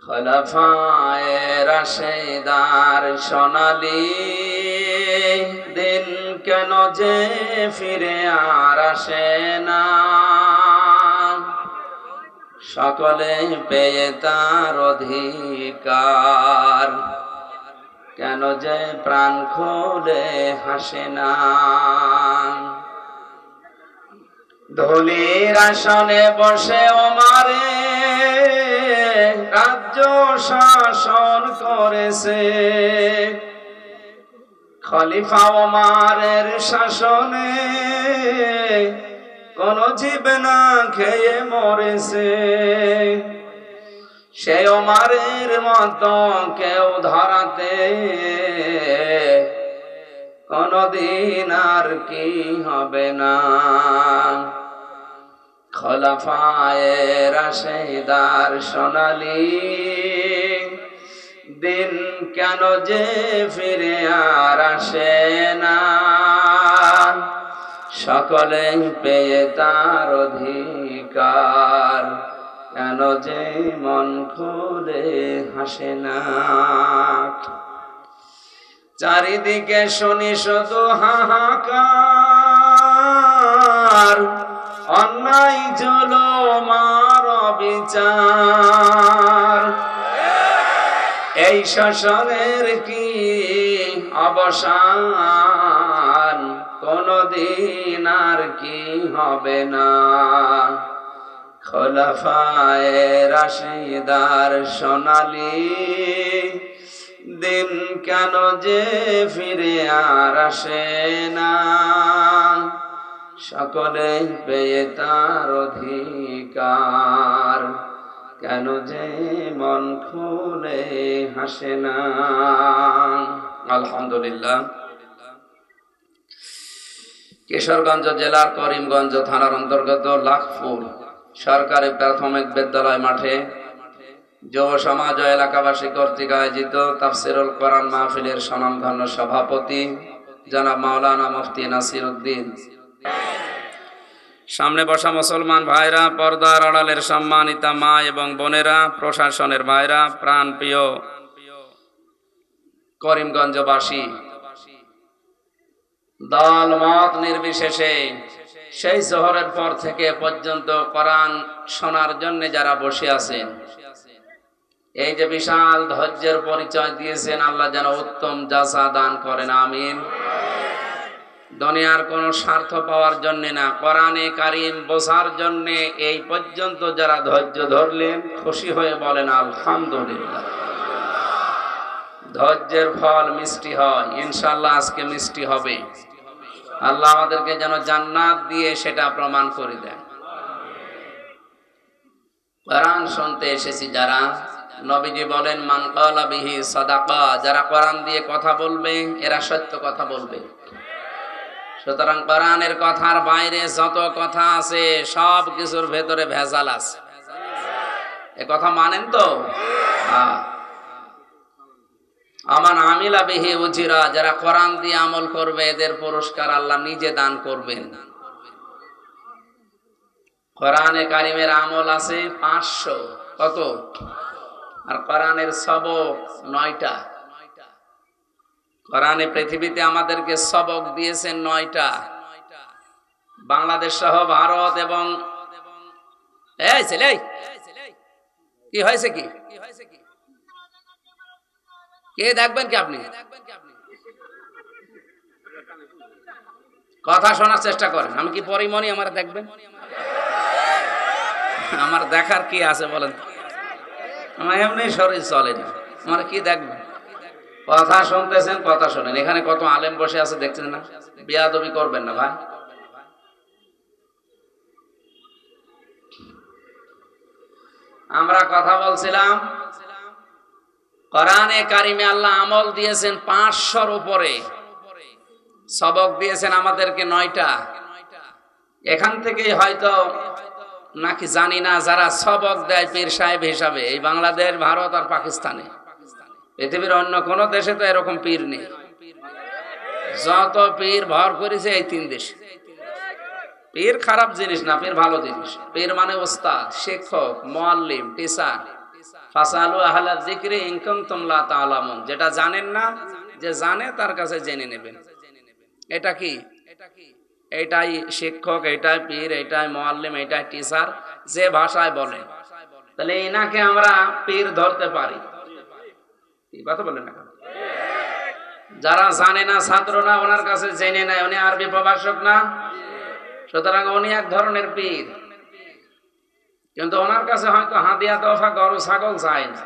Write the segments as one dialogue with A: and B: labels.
A: খোলাফায়ে রাশেদার সোনালী দিন কেন যে ফিরে আর আসে না, সকলে পেয়ে তার অধিকার, কেন যে প্রাণ খুলে হাসে না। ধুলির আসনে বসে ওমারে রাজ্য শাসন করেছে, খলিফা ওমারের শাসনে কোন জীব না খেয়ে মরেছে। সে ওমারের মতো কেউ ধরাতে কোনদিন আর কি হবে না। খোলাফায়ে রাশেদার সোনালী দিন কেন যে ফিরে আর আসে না, সকলে পেয়ে তার অধিকার, কেন যে মন খুলে হাসে না। চারিদিকে শুনি শুধু হাহাকার, অন্যায় জুলুম আর অবিচার, এই শাসনের কি অবসান, কোনদিন আর কি হবে না। খোলাফায়ে রাশেদার সোনালী দিন কেন যে ফিরে আর আসে না, সকলে পেয়ে তার অধিকার, কেন যে মন খুলে হাসে না। আলহামদুলিল্লাহ। কিশোরগঞ্জ জেলার করিমগঞ্জ থানার অন্তর্গত লাখপুর সরকারি প্রাথমিক বিদ্যালয় মাঠে যুব সমাজ ও এলাকাবাসী কর্তৃক আয়োজিত তাফসিরুল কোরআন মাহফিলের স্বনামধন্য সভাপতি জনাব মাওলানা মুফতি নাসির উদ্দিন, সামনে বসা মুসলমান ভাইরা, পর্দার আড়ালের সম্মানিতা মা এবং বোনেরা, প্রশাসনের ভাইরা, প্রাণপ্রিয় করিমগঞ্জবাসী, দল মত নির্বিশেষে সেই জোহরের পর থেকে পর্যন্ত কোরআন শোনার জন্য যারা বসে আছেন, এই যে বিশাল ধৈর্যের পরিচয় দিয়েছেন, আল্লাহ যেন উত্তম জাযা দান করেন, আমিন। দুনিয়ার কোন স্বার্থ পাওয়ার জন্য না, কোরআনে কারীম বোঝার জন্য এই পর্যন্ত যারা ধৈর্য ধরলেন, খুশি হয়ে বলেন আলহামদুলিল্লাহ। ধৈর্যের ফল মিষ্টি হয়, ইনশাআল্লাহ আজকে মিষ্টি হবে। আল্লাহ আমাদেরকে যেন জান্নাত দিয়ে সেটা প্রমাণ করে দেন। কোরআন শুনতে এসেছি যারা, নবীজি বলেন মান ক্বালা বিহি সাদাকা, যারা কোরআন দিয়ে কথা বলবে এরা সত্য কথা বলবে। সুতরাং কোরআনের কথার বাইরে যত কথা আছে সব কিছুর ভেতরে ভেজাল আছে, এ কথা মানেন তো? আমান আমিলা বিহি উজিরা, যারা কোরআন দিয়ে আমল করবে এদের পুরস্কার আল্লাহ নিজে দান করবেন। কোরআনে কারিমের আমল আছে 500, কত? আর কোরআনের সবক 9টা। কোরআনে পৃথিবীতে আমাদেরকে সবক দিয়েছেন 9টা। বাংলাদেশ সহ ভারত এবং এই ছেলে কি হয়েছে, কি কে দেখবেন কি আপনি? কথা শোনার চেষ্টা করেন। আমি কি পরিমণি আমার দেখবেন? আমার দেখার কি আছে বলেন? আমার এমনি শরীর চলে না, আমার কি দেখবেন? কথা শুনতেছেন, কথা শোনেন। এখানে কত আলেম বসে আছে দেখছেন না? বেয়াদবি করবেন না ভাই। আমরা কথা বলছিলাম কোরআনে কারিমে আল্লাহ আমল দিয়েছেন 500-র উপরে, সবক দিয়েছেন আমাদেরকে 9টা। এখান থেকেই হয়তো নাকি জানি না, যারা সবক দেয় পীর সাহেব হিসাবে এই বাংলাদেশ, ভারত আর পাকিস্তানে, পৃথিবীর অন্য কোন দেশে তো এরকম পীর নেই। যত পীর ভর করেছে এই 3 দেশে। পীর খারাপ জিনিস না, পীর ভালো জিনিস। পীর মানে ওস্তাদ, শিক্ষক, মুআল্লিম, টিচার, ফাসালু আহলা যিকরি ইন কুনতুম লা তা'লামুন। যেটা জানেন না, যে জানে তার কাছে জেনে নেবেন। এটা কি? এটাই শিক্ষক, এটাই পীর, এটাই মুআল্লিম, এটাই টিচার, যে ভাষায় বলে। তাহলে এনাকে আমরা পীর ধরতে পারি? কি কথা বলেন না? যারা জানে না, ছাত্ররা ওনার কাছে জেনে নেয়, উনি আরবি প্রভাষক না, সুতরাং উনি এক ধরনের পীর। কিন্তু ওনার কাছে হয়তো হাদিয়া তোফা গরু ছাগল চায় না।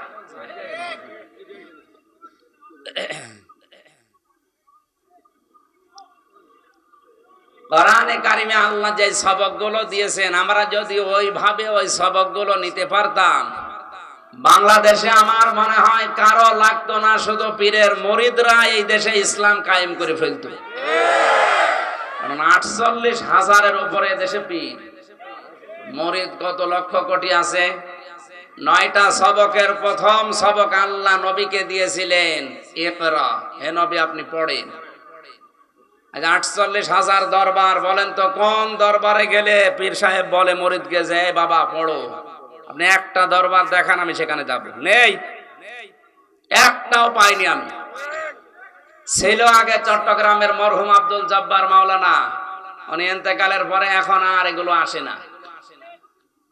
A: কোরআনে কারিমে আল্লাহ যে সবকগুলো দিয়েছেন, আমরা যদি ওইভাবে ওই সবকগুলো নিতে পারতাম, বাংলাদেশে আমার মনে হয় কারো লাগতো না, শুধু পীরের মুরিদরা এই দেশে ইসলাম কায়েম করে ফেলতো। কারণ 48,000-এর উপরে দেশে পীর, মুরিদ কত লক্ষ কোটি আছে। 9টা সবকের প্রথম সবক আল্লাহ নবীকে দিয়েছিলেন, ইকরা, হে নবী আপনি পড়েন। আজ 48,000 দরবার, বলেন তো কোন দরবারে গেলে পীর সাহেব বলে মুরিদকে যে বাবা পড়ো? আপনি একটা দরবার দেখান, আমি সেখানে যাব। নেই, একটাও পাইনি আমি। ছিল আগে চট্টগ্রামের মরহুম আব্দুল জব্বার মাওলানা, উনি ইন্তেকালের পরে এখন আর এগুলো আসে না।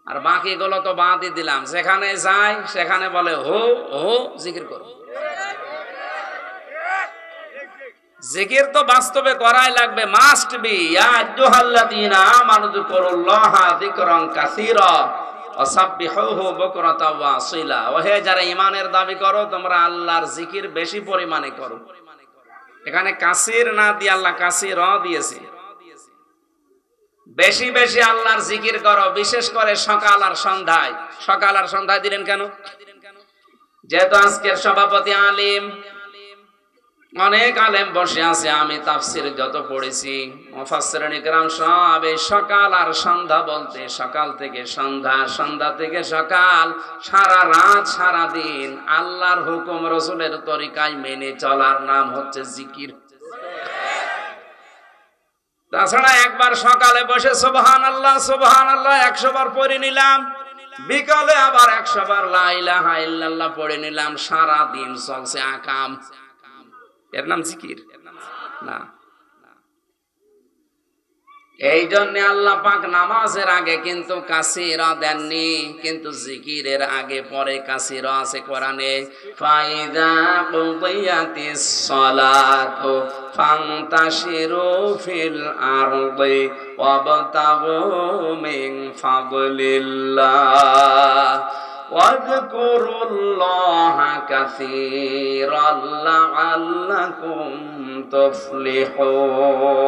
A: আর বাকিগুলো তো বাদই দিলাম। যেখানে যাই সেখানে বলে হো হো জিকির করো। জিকির তো বাস্তবে করাই লাগবে, মাস্ট বি। ইয়া আইয়ুহাল্লাযীনা আমানু যিকুরুল্লাহা যিকরান কাসীরা ওয়া সাব্বিহুহু বুকরাতাও ওয়া আসীলা। ওহে যারা ঈমানের দাবি করো, তোমরা আল্লাহর জিকির বেশি পরিমাণে করো। এখানে কাসীর না দিয়ে আল্লাহ কাসীরা দিয়েছে। বেশি বেশি আল্লাহর জিকির করো, বিশেষ করে সকাল আর সন্ধ্যায়। সকাল আর সন্ধ্যায় দিলেন কেন? যেহেতু আজকের সভাপতি আলিম, অনেক আলেম বসে আছে, আমি তাফসীর যত পড়েছি, মুফাসসিরিন ইকরাম সব এই সকাল আর সন্ধ্যা বলতে সকাল থেকে সন্ধ্যা, সন্ধ্যা থেকে সকাল, সারা রাত সারা দিন আল্লাহর হুকুম রাসূলের তরিকায় মেনে চলার নাম হচ্ছে জিকির। তাছাড়া একবার সকালে বসে সুবহানাল্লাহ সুবহানাল্লাহ 100 বার পড়ে নিলাম, বিকালে আবার 100 বার লা ইলাহা ইল্লাল্লাহ পড়ে নিলাম, সারা দিন চলছে আকাম। এর নাম জিকির না। এই জন্য আল্লাহ পাক নামাজের আগে কিন্তু কাসীরা দেননি, কিন্তু জিকিরের আগে পরে কাসীরা আছে কোরআনে। ফাইদা কুদিয়াতিস সালাতু ফান্তাশিরু ফিল আরদি ওয়াবতাগু মিন ফাদলিল্লাহ ওয়াযকুরুল্লাহা কাসীরান লাআল্লাকুম তুফলিহুন।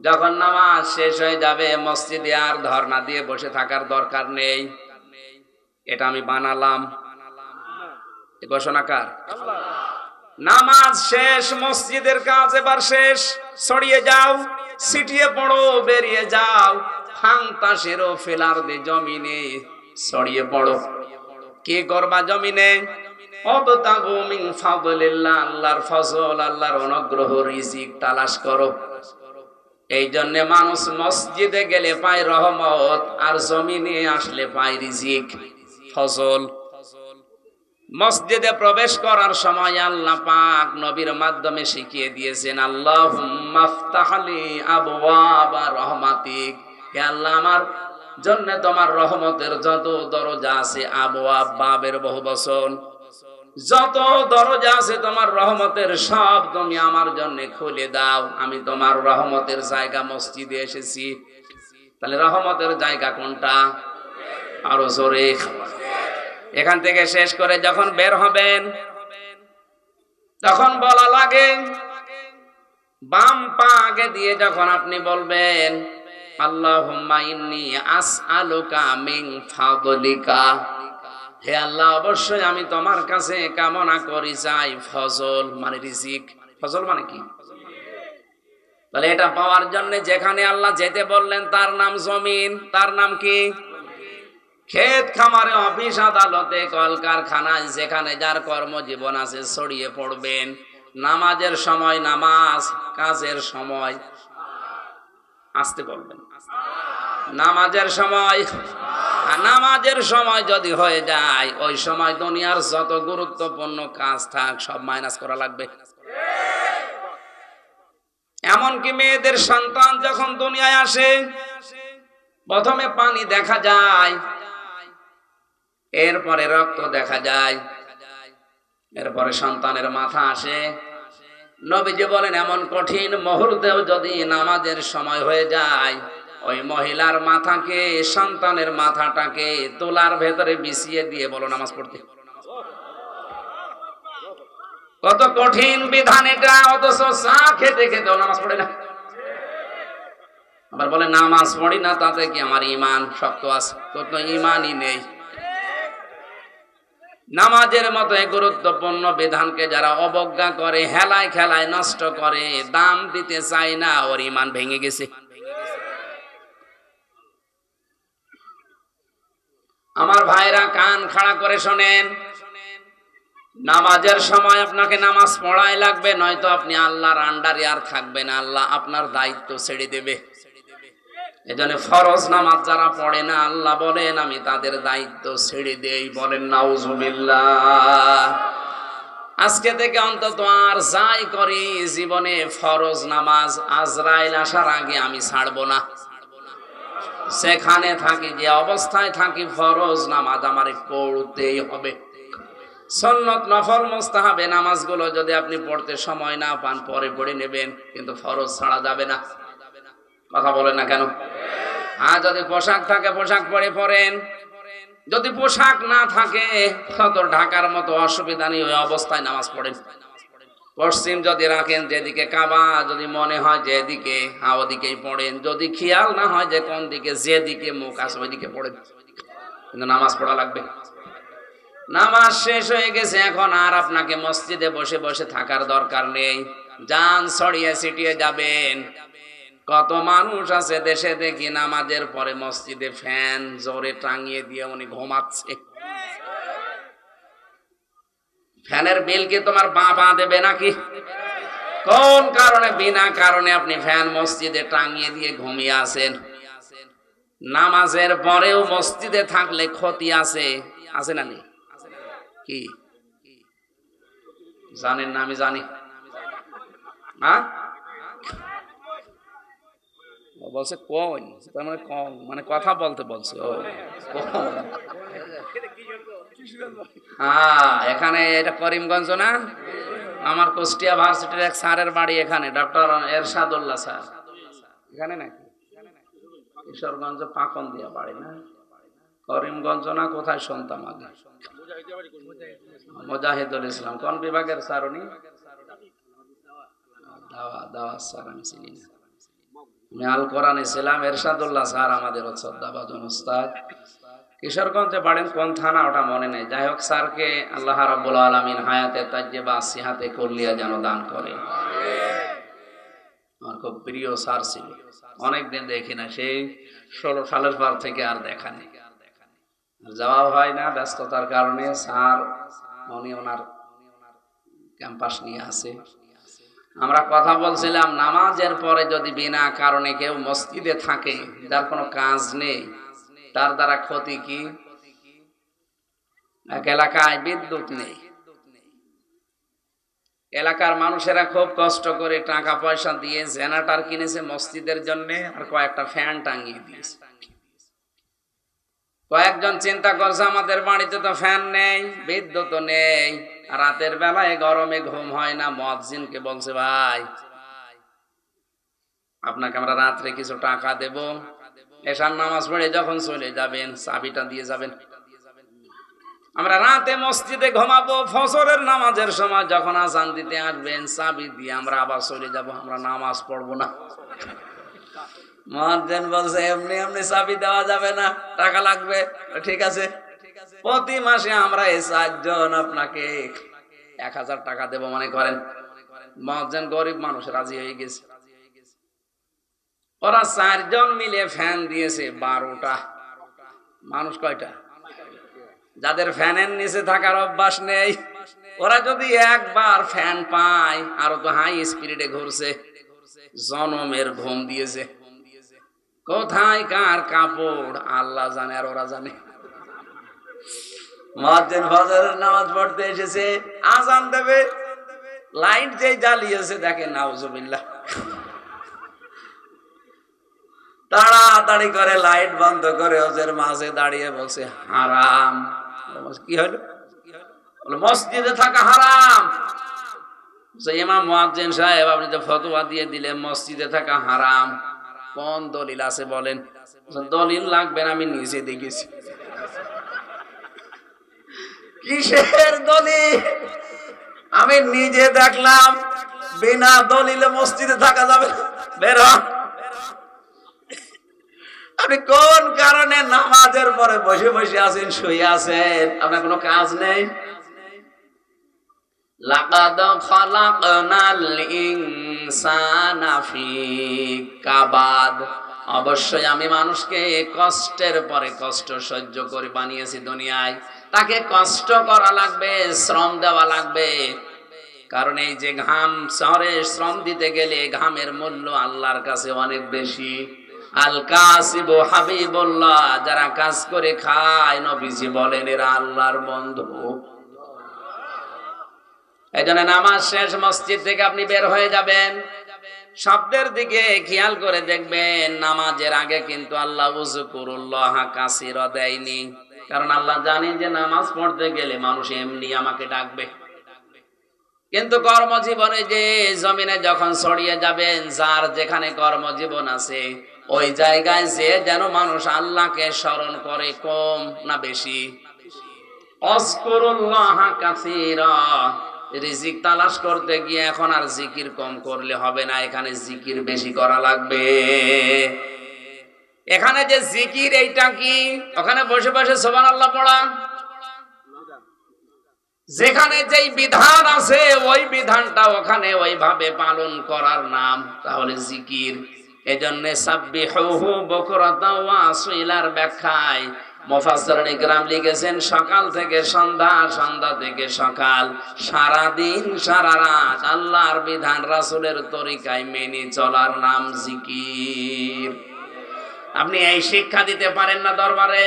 A: যখন নামাজ শেষ হয়ে যাবে, মসজিদে আর ধর্ণা দিয়ে বসে থাকার দরকার নেই। এটা আমি বানালাম, এই ঘোষণাকার। নামাজ শেষ, মসজিদের কাজ এবার শেষ। ছড়িয়ে যাও, ছিটিয়ে পড়ো, বেরিয়ে যাও। ফান্তাশিরু ফিল আরদি, জমিনে ছড়িয়ে পড়ো। কি করবা জমিনে? ওয়াবতাগু মিন ফাদলিল্লাহ, আল্লাহর ফজল, আল্লাহর অনুগ্রহ, রিজিক তালাশ করো। এই জন্য মানুষ মসজিদে গেলে পায় রহমত, আর জমিনে আসলে পায় রিজিক, ফজল। মসজিদে প্রবেশ করার সময় আল্লাহ পাক নবীর মাধ্যমে শিখিয়ে দিয়েছেন, আল্লাহুম্মা আফতাহলি আবওয়াবা রহমাতিক, হে আল্লাহ আমার জন্য তোমার রহমতের যত দরজা আছে, আবওয়াব বাবের বহুবচন, যত দরজা আছে তোমার রহমতের সব তুমি আমার জন্য খুলে দাও। আমি তোমার রহমতের জায়গা মসজিদে এসেছি। তাহলে রহমতের জায়গা কোনটা? আরো জোরে। এখান থেকে শেষ করে যখন বের হবেন, তখন বলা লাগে, বাম পা আগে দিয়ে যখন আপনি বলবেন আল্লাহুম্মা ইন্নী আসআলুকা মিন ফাদলিকা, হে আল্লাহ অবশ্যই আমি তোমার কাছে কামনা করি চাই ফজল, মানে রিজিক। ফজল মানে কি? তাহলে এটা পাওয়ার জন্য যেখানে আল্লাহ যেতে বললেন তার নাম জমিন, তার নাম কি? ক্ষেত খামারে, অফিস আদালতে, কলকারখানায়, যেখানে যার কর্মজীবন আছে ছড়িয়ে পড়বেন। নামাজের সময় নামাজ, কাজের সময় আসতে বলবেন। নামাজের সময়, আর নামাজের সময় যদি হয়ে যায়, ওই সময় দুনিয়ার যত গুরুত্বপূর্ণ কাজ থাক সব মাইনাস করা লাগবে। এমনকি মেয়েদের সন্তান যখন দুনিয়ায় আসে, প্রথমে পানি দেখা যায়, এরপরে রক্ত দেখা যায়, এরপরে সন্তানের মাথা আসে। নবীজি বলেন এমন কঠিন মুহূর্তেও যদি নামাজের সময় হয়ে যায়, ওই মহিলার মাথাকে, সন্তানের মাথাটাকে তোলার ভেতরে বিছিয়ে দিয়ে বলো নামাজ পড়তে। কত কঠিন বিধান এটা, অথচ চা খেতে খেতেও নামাজ পড়ে না। আবার বলে নামাজ পড়ি না, তাতে কি আমার ঈমান শক্ত আছে? তোর তো ঈমানই নেই। নামাজের মতো এই গুরুত্বপূর্ণ বিধানকে যারা অবজ্ঞা করে, হেলায় খেলায় নষ্ট করে, দাম দিতে চায় না, ওর ঈমান ভেঙে গেছে। আমার ভাইরা কান খাড়া করে শোনেন, নামাজের সময় আপনাকে নামাজ পড়াই লাগবে, নয়তো আপনি আল্লাহর আন্ডারে আর থাকবেন, আল্লাহ আপনার দায়িত্ব ছেড়ে দেবে। এজন্য ফরজ নামাজ যারা পড়ে না, আল্লাহ বলেন আমি তাদের দায়িত্ব ছেড়ে দেই। বলেন নাউজুবিল্লাহ। আজকে থেকে অন্তত আর যাই করি জীবনে ফরজ নামাজ আজরাইল আসার আগে আমি ছাড়বো না। সেখানে থাকি, যে অবস্থায় থাকি, ফরজ নামাজ আমার পড়তেই হবে। সুন্নত নফল মুস্তাহাবে নামাজগুলো যদি আপনি পড়তে সময় না পান, পরে পড়ে নেবেন, কিন্তু ফরজ ছাড়া যাবে না। কথা বলেন না কেন? আর যদি পোশাক থাকে পোশাক পরে পড়েন, যদি পোশাক না থাকে তত ঢাকার মতো অসুবিধা নেই, ওই অবস্থায় নামাজ পড়েন। পশ্চিম যদি রাখেন, যেদিকে কাবা যদি মনে হয় যেদিকে, ওদিকেই পড়েন। যদি খেয়াল না হয় যে কোন দিকে, যেদিকে মুখ আছে ওইদিকে পড়েন, কিন্তু নামাজ পড়া লাগবে। নামাজ শেষ হয়ে গেছে, এখন আর আপনাকে মসজিদে বসে বসে থাকার দরকার নেই। যান, ছড়িয়ে ছিটিয়ে যাবেন। কত মানুষ আছে দেশে দেখি নামাজের পরে মসজিদে ফ্যান জোরে টাঙিয়ে দিয়ে উনি ঘুমাচ্ছে। ফ্যানের বিল কি তোমার বাবা দেবে নাকি? কোন কারণে, বিনা কারণে আপনি ফ্যান মসজিদে টাঙিয়ে দিয়ে ঘুমিয়ে আছেন? নামাজের পরেও মসজিদে থাকলে ক্ষতি আছে, আছে না নেই? কি জানেন না? আমি জানি। হ্যাঁ, বলছে কোন, তার মানে কম, মানে কথা বলতে বলছে। হ্যাঁ, এখানে এটা করিমগঞ্জ না? আমার কুষ্টিয়া ভার্সিটির এক স্যারের বাড়ি এখানে, ডক্টর এরশাদুল্লাহ স্যার। এখানে নাকি কিশোরগঞ্জ পাকন দিয়া বাড়ি না? করিমগঞ্জ না কোথায় শুনতাম আগে। মুজাহিদুল ইসলাম কোন বিভাগের স্যার উনি? দাওয়া স্যার আমি চিনি না। আমি আল কোরআনে ছিলাম। এরশাদুল্লাহ স্যার আমাদের শ্রদ্ধাভাজন উস্তাদ। কিশোরগঞ্জে বাড়েন, কোন থানা ওটা মনে নেই। যাই হোক, স্যারকে আল্লাহ রাব্বুল আলামিন হায়াতে তাজ্জেবা সিহাতে কুল্লিয়া যেন দান করে। আমার খুব প্রিয় স্যার ছিল, অনেকদিন দেখি না, সেই 16 সালের পর থেকে আর দেখা নেই, যাওয়া হয় না ব্যস্ততার কারণে। স্যার উনি ওনার ক্যাম্পাস নিয়ে আছে। আমরা কথা বলছিলাম, নামাজের পরে যদি বিনা কারণে কেউ মসজিদে থাকে, যার কোনো কাজ নেই, তার দ্বারা ক্ষতি কি? এক এলাকায় বিদ্যুৎ নেই, এলাকার মানুষেরা খুব কষ্ট করে টাকা পয়সা দিয়ে জেনারেটর কিনেছে মসজিদের জন্য, আর কয়েকটা ফ্যান টাঙিয়ে দিয়েছে। কয়েকজন চিন্তা করছে আমাদের বাড়িতে তো ফ্যান নেই, বিদ্যুৎ নেই, রাতের বেলায় গরমে ঘুম হয় না। মুয়াজ্জিনকে বলছে, ভাই আপনাকে আমরা রাত্রে কিছু টাকা দেব, এশার নামাজ পড়ে যখন চলে যাবেন চাবিটা দিয়ে যাবেন। আমরা রাতে মসজিদে ঘুমাবো, ফজরের নামাজের সময় যখন আযান দিতে আসবেন চাবি দিয়ে আমরা আবার চলে যাব, আমরা নামাজ পড়বো না। মুয়াজ্জিন বলছে, এমনি এমনি চাবি দেওয়া যাবে না, টাকা লাগবে। ঠিক আছে, প্রতি মাসে আমরা এই 4 জন আপনাকে 1000 টাকা দেব মনে করেন। মুয়াজ্জিন গরিব মানুষ, রাজি হয়ে গেছে। ওরা 4 জন মিলে ফ্যান দিয়েছে 12টা। মানুষ কয়টা? যাদের ফ্যানের নিচে থাকার অভ্যাস নেই, ওরা যদি একবার ফ্যান পায়, আরো তো হাই স্পিডে ঘুরছে, জনমের ঘুম দিয়েছে। কোথায় কার কাপড় আল্লাহ জানে আর ওরা জানে। মুয়াজ্জিন ফজরের নামাজ পড়তে এসেছে, আযান দেবে, লাইট যেই জ্বালিয়েছে দেখেন নাউজুবিল্লাহ, তাড়াতাড়ি করে লাইট বন্ধ করে ওদের মাঝে দাঁড়িয়ে বলছে হারাম। কি হলো? মসজিদে থাকা হারাম। ইমাম মুয়াজ্জিন সাহেব, আপনি তো ফতোয়া দিয়ে দিলেন মসজিদে থাকা হারাম, কোন দলিল আছে বলেন? দলিল লাগবে না, আমি নিজে দেখেছি। কিসের দলিল? আমি নিজে দেখলাম, বিনা দলিলে মসজিদে থাকা যাবে না, বের হন। আপনি কোন কারণে নামাজের পরে বসে বসে আছেন, শুয়ে আছেন, আপনার কোনো কাজ নেই? লাকাদ খালাকনাল ইনসানা ফি কাবাদ, অবশ্যই আমি মানুষকে কষ্টের পরে কষ্ট সহ্য করে বানিয়েছি দুনিয়ায়। তাকে কষ্ট করা লাগবে, শ্রম দেওয়া লাগবে, কারণ এই যে ঘাম, শহরে শ্রম দিতে গেলে ঘামের মূল্য আল্লাহর কাছে অনেক বেশি। আল কাসিবু হাবিবুল্লাহ, যারা কাজ করে খায় নবীজি বলেন এরা আল্লাহর বন্ধু। এই জন্য নামাজ শেষ, মসজিদ থেকে আপনি বের হয়ে যাবেন, শব্দের দিকে খেয়াল করে দেখবেন, নামাজের আগে কিন্তু আল্লাহ উযকুরুল্লাহ কাসীরা দেয়নি, কারণ আল্লাহ জানেন যে নামাজ পড়তে গেলে মানুষ এমনি আমাকে ডাকবে। কিন্তু কর্মজীবনে যে জমিনে যখন ছড়িয়ে যাবেন, যার যেখানে কর্মজীবন আছে ওই জায়গায় যে যেন মানুষ আল্লাহকে স্মরণ করে, কম না বেশি? উযকুরুল্লাহ কাসীরা, রিজিক তালাশ করতে গিয়ে এখন আর জিকির কম করলে হবে না, এখানে জিকির বেশি করা লাগবে। এখানে যে জিকির, এইটা কি ওখানে বসে বসে সুবহানাল্লাহ পড়া? যেখানে যেই বিধান আছে ওই বিধানটা ওখানে ওইভাবে পালন করার নাম তাহলে জিকির। এজন্য সাব্বিহুহু বুকরাতাও ওয়া আসীলার ব্যাখ্যায় মুফাসসিরিন ইকরাম লিখেছেন, সকাল থেকে সন্ধ্যা, সন্ধ্যা থেকে সকাল, সারা দিন সারা রাত আল্লাহর বিধান রাসূলের তরিকায় মেনে চলার নাম জিকির। আপনি এই শিক্ষা দিতে পারেন না দরবারে?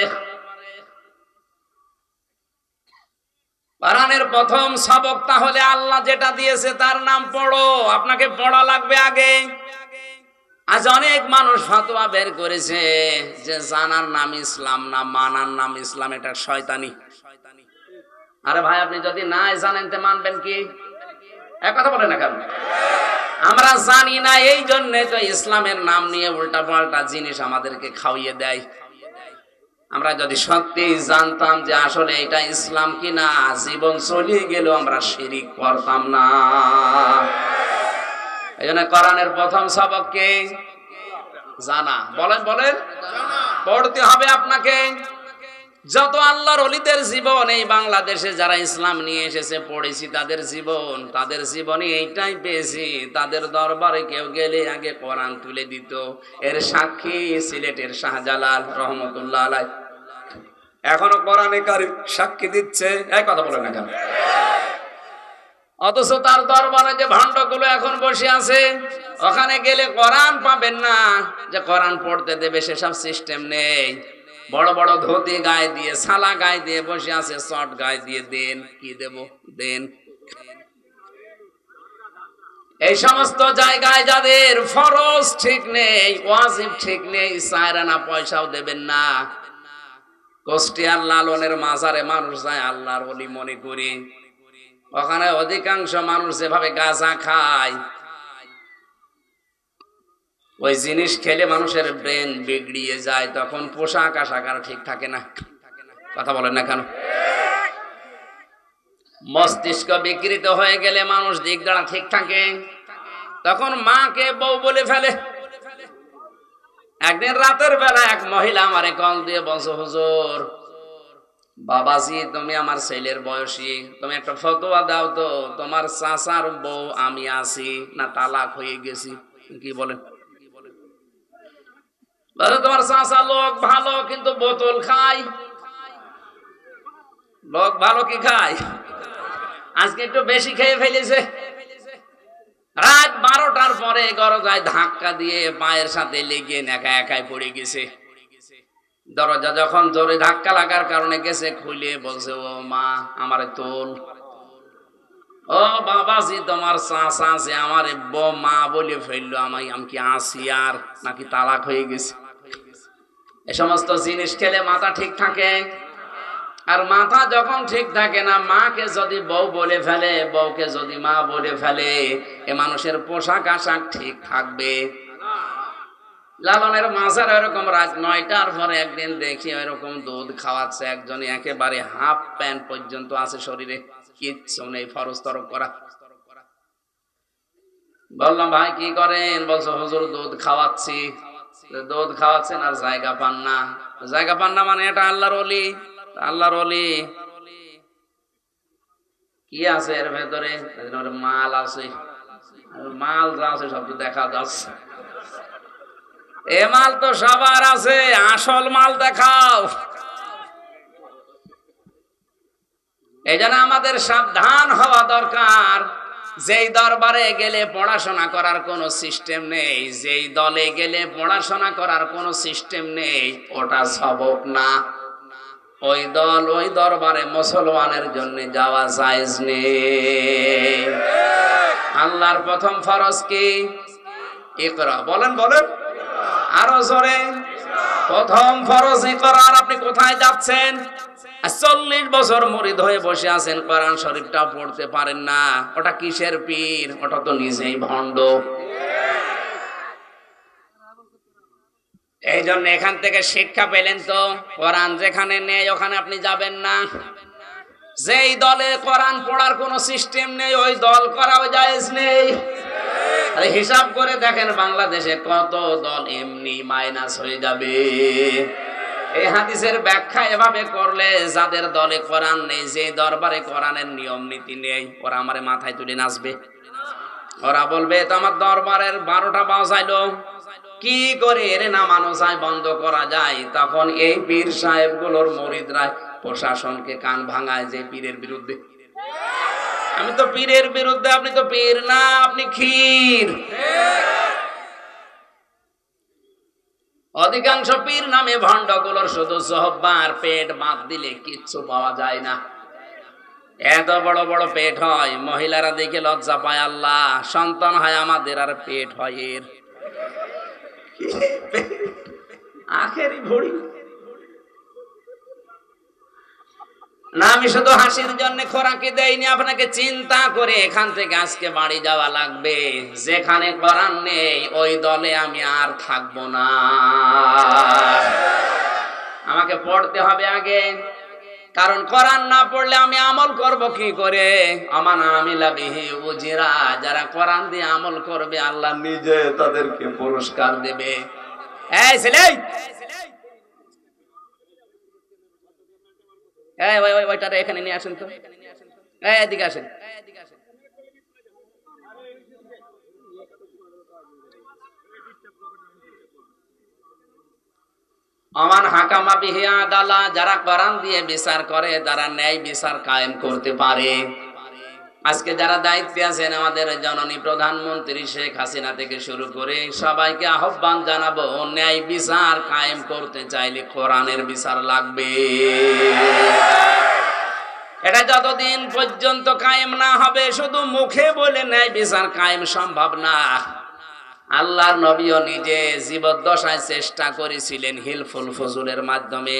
A: কোরআনের প্রথম সবক তাহলে আল্লাহ যেটা দিয়েছে তার নাম পড়ো, আপনাকে পড়া লাগবে আগে। আজ অনেক মানুষ ফতোয়া বের করেছে যে জানার নাম ইসলাম না, মানার নাম ইসলাম, এটা শয়তানি। আরে ভাই, আপনি যদি নাই জানেন তে মানবেন কি? এক কথা বলেন না কেন? আমরা জানি না, এই জন্য তো ইসলামের নাম নিয়ে উল্টা পাল্টা জিনিস আমাদেরকে খাওয়িয়ে দেয়। আমরা যদি সত্যি জানতাম যে আসলে এটা ইসলাম কিনা, জীবন চলিয়ে গেল আমরা শিরিক করতাম না। এই জন্য কোরআনের প্রথম সবক কি? জানা। বলেন বলেন, পড়তে হবে আপনাকে। যত আল্লাহর ওলিদের জীবন এই বাংলাদেশে যারা ইসলাম নিয়ে এসেছে পড়েছি, তাদের জীবন, তাদের জীবনে এইটাই পেয়েছি, তাদের দরবারে কেউ গেলে আগে কোরআন তুলে দিত। এর সাক্ষী সিলেটের শাহজালাল রহমতুল্লাহ আলাইহি, এখনো কোরআনে কারীম সাক্ষী দিচ্ছে। এই কথা বলে না কেন? অথচ তার দরবারে যে ভান্ডগুলো এখন বসে আছে, ওখানে গেলে কোরআন পাবেন না, যে কোরআন পড়তে দেবে সেসব সিস্টেম নেই। বড় বড় ধুতি গায়ে দিয়ে, সালা গায়ে দিয়ে বসে আছে, শর্ট গায়ে দিয়ে দেন, কি দেব দেন। এই সমস্ত জায়গায় যাদের ফরজ ঠিক নেই, ওয়াজিব ঠিক নেই, সায়রানা পয়সাও দেবেন না। কুষ্টিয়ার লালনের মাজারে মানুষ যায় আল্লাহর ওলি মনে করে, ওখানে অধিকাংশ মানুষ যেভাবে গাঁজা খায়, ওই জিনিস খেলে মানুষের ব্রেন বিগড়িয়ে যায়, তখন পোশাক আশাক আর ঠিক থাকে না। কথা বলেন না কেন? মস্তিষ্ক বিকৃত হয়ে গেলে মানুষ দিক দাঁড়া ঠিক থাকে, তখন মাকে বউ বলে ফেলে। একদিন রাতের বেলা এক মহিলা আমারে কল দিয়ে বলছে, হুজুর বাবাজি, তুমি আমার ছেলের বয়সী, তুমি একটা ফতোয়া দাও তো, তোমার চাচার বউ আমি আছি না তালাক হয়ে গেছি। কি বলেন? তোমার চাচা লোক ভালো কিন্তু বোতল খায়। লোক ভালো কি খায়? আজকে একটু বেশি খেয়ে ফেলেছে। রাত 12টার পরে গরজায় ধাক্কা দিয়ে পায়ের সাথে লেগে একা একাই পড়ে গেছে। দরজা যখন জোরে ধাক্কা লাগার কারণে গেছে, খুলে বলছে, ও মা আমারে তোল। ও বাবাজি, তোমার চাচা যে আমার মা বলে ফেললো, আমি কি আসি আর নাকি তালাক হয়ে গেছে? এ সমস্ত জিনিস খেলে মাথা ঠিক থাকে? আর মাথা যখন ঠিক থাকে না, মাকে যদি বউ বলে ফেলে, বউকে যদি মা বলে ফেলে, এ মানুষের পোশাক আশাক ঠিক থাকবে? লালনের মাঝার এরকম রাত 9টার পরে একদিন দেখি এরকম দুধ খাওয়াচ্ছে একজনে, একেবারে হাফ প্যান্ট পর্যন্ত আছে শরীরে, কিচ্ছু নেই, ফরজ তরক করা। বললাম, ভাই কি করেন? বলছো, হুজুর দুধ খাওয়াচ্ছি। দুধ খাওয়াচ্ছেন আর জায়গা পান না? জায়গা পান না মানে এটা আল্লাহর ওলি। আল্লাহর ওলি কি আছে এর ভেতরে? মাল আছে, মাল যা আছে সব তো দেখা যাচ্ছে। এ মাল তো সবার আছে, আসল মাল দেখাও। এই জন্য আমাদের সাবধান হওয়া দরকার। যেই দরবারে গেলে পড়াশোনা করার কোনো সিস্টেম নেই, যেই দলে গেলে পড়াশোনা করার কোনো সিস্টেম নেই, ওটা সবক না। ওই দল, ওই দরবারে মুসলমানের জন্য যাওয়া জায়েজ নেই। আল্লাহর প্রথম ফরজ কি? ইকরা। বলেন বলেন আরো জোরে। প্রথম ফরজ ইকরা। আর আপনি কোথায় যাচ্ছেন? 40 বছর মুরিদ হয়ে বসে আছেন, কোরআন শরীফটা পড়তে পারেন না। ওটা কিসের পীর? ওটা তো নিজেই ভণ্ড। এই জন্য এখান থেকে শিক্ষা পেলেন তো, কোরআন যেখানে নেই ওখানে আপনি যাবেন না। যেই দলে কোরআন পড়ার কোনো সিস্টেম নেই, ওই দল করাও জায়েজ নেই। হিসাব করে দেখেন বাংলাদেশে কত দল এমনি মাইনাস হয়ে যাবে। এই হাদিসের ব্যাখ্যা এভাবে করলে, যাদের দলে কোরআন নেই, যে দরবারে কোরআনের নিয়ম নীতি নেই, ওরা আমারে মাথায় তুলে নাচবে। ওরা বলবে, তো আমার দরবারের 12টা বাজাইলো, কি করে এর নামানো যায়, বন্ধ করা যায়? তখন এই পীর সাহেব গুলোর মুরিদরা প্রশাসনকে কান ভাঙায় যে পীরের বিরুদ্ধে। আমি তো পীরের বিরুদ্ধে, আপনি তো পীর না, আপনি ক্ষীর। অধিকাংশ পীর নামে ভণ্ডগুলোর শুধু জহব্বার, পেট বাদ দিলে কিচ্ছু পাওয়া যায় না। এত বড় বড় পেট হয়, মহিলারা দেখে লজ্জা পায়। আল্লাহ, সন্তান হয় আমাদের আর পেট হয় এর। আখেরি ভড়ি না। আমি শুধু হাসির জন্য খোরাকি দেইনি, আপনাকে চিন্তা করে এখান থেকে আজকে বাড়ি যাওয়া লাগবে। যেখানে কোরআন নেই ওই দলে আমি আর থাকবো না। আমাকে পড়তে হবে আগে, কারণ কোরআন না পড়লে আমি আমল করব কি করে? আমান আমিলা বিহি উজিরা। যারা কোরআন দিয়ে আমল করবে, আল্লাহ নিজে তাদেরকে পুরস্কার দেবে। এই ছেলে, এই ওইটারে এখানে নিয়ে আসেন তো, এই এদিকে আসেন। আমান হাকামা বিহি আদালা। যারা কোরআন দিয়ে বিচার করে, যারা ন্যায় বিচার কায়েম করতে পারে। আজকে যারা দায়িত্বে আছেন, আমাদের জননী প্রধানমন্ত্রী শেখ হাসিনা থেকে শুরু করে সবাইকে আহ্বান জানাবো, ন্যায় বিচার কায়েম করতে চাইলে কোরআনের বিচার লাগবে। এটা যতদিন পর্যন্ত কায়েম না হবে, শুধু মুখে বলে ন্যায় বিচার কায়েম সম্ভব না। আল্লাহর নবীও নিজে জীবদ্দশায় চেষ্টা করেছিলেন হিলফুল ফজুলের মাধ্যমে।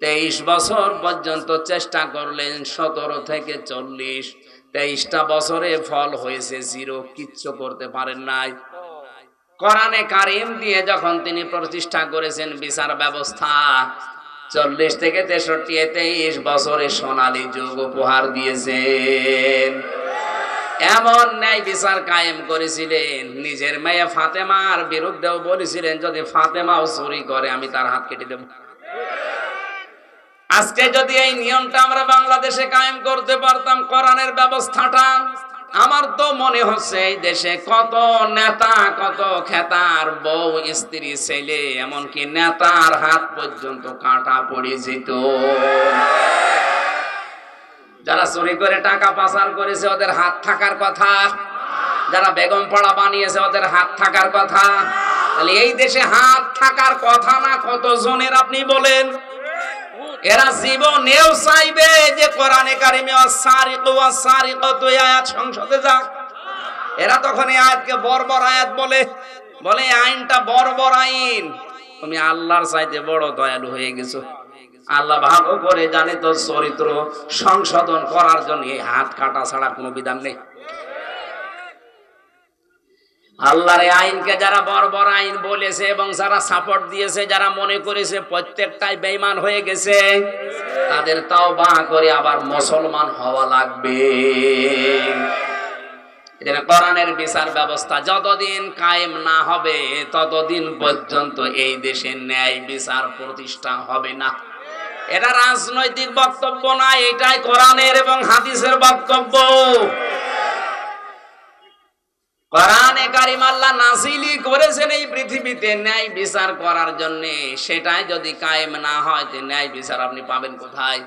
A: 23 বছর পর্যন্ত চেষ্টা করলেন, 17 থেকে 40। 23টা বছরে ফল হয়েছে 0, কিচ্ছু করতে পারেন নাই। কোরআনে কারিম দিয়ে যখন তিনি প্রতিষ্ঠা করেছেন বিচার ব্যবস্থা, 40 থেকে 63, 23 বছরে সোনালী যুগ উপহার দিয়েছেন। এমন ন্যায় বিচার কায়েম করেছিলেন, নিজের মেয়ে ফাতেমার বিরুদ্ধেও বলেছিলেন, যদি ফাতেমাও চুরি করে আমি তার হাত কেটে দেব। আজকে যদি এই নিয়মটা আমরা বাংলাদেশে কায়েম করতে পারতাম, কোরআনের ব্যবস্থাটা, আমার তো মনে হচ্ছে এই দেশে কত নেতা, কত খেতার বউ, স্ত্রী, ছেলে, এমনকি নেতার হাত পর্যন্ত কাটা পড়ে যেত। যারা চুরি করে টাকা পাচার করেছে ওদের হাত থাকার কথা, যারা বেগম পাড়া বানিয়েছে ওদের হাত থাকার কথা। তাহলে এই দেশে হাত থাকার কথা না কতজনের আপনি বলেন? এরা জীবনেও চাইবে যে কোরআনে কারিমে আস-সারিকু ওয়াস-সারিকাতু এই আয়াত সংসদে যাক। এরা তখন এই আয়াতকে বর্বর আয়াত বলে, বলে আইনটা বর্বর আইন। তুমি আল্লাহর চাইতে বড় দয়ালু হয়ে গেছো। আল্লাহ ভালো করে জানে তোর চরিত্র সংশোধন করার জন্য এই হাত কাটা ছাড়া কোনো বিধান নেই। আল্লাহর এই আইনকে যারা বর্বর আইন বলেছে এবং যারা সাপোর্ট দিয়েছে, যারা মনে করেছে প্রত্যেকটাই বেঈমান হয়ে গেছে, তাদের তাওবা করে আবার মুসলমান হওয়া লাগবে। কোরআনের বিচার ব্যবস্থা যতদিন কায়েম না হবে ততদিন পর্যন্ত এই দেশে ন্যায় বিচার প্রতিষ্ঠা হবে না। এটা রাজনৈতিক বক্তব্য না, এটাই কোরআনের এবং হাদিসের বক্তব্য। কোরআনে কারিম আল্লাহ নাযিলই করেছেন এই পৃথিবীতে ন্যায় বিচার করার জন্য। সেটাই যদি কায়েম না হয় তো ন্যায় বিচার আপনি পাবেন কোথায়?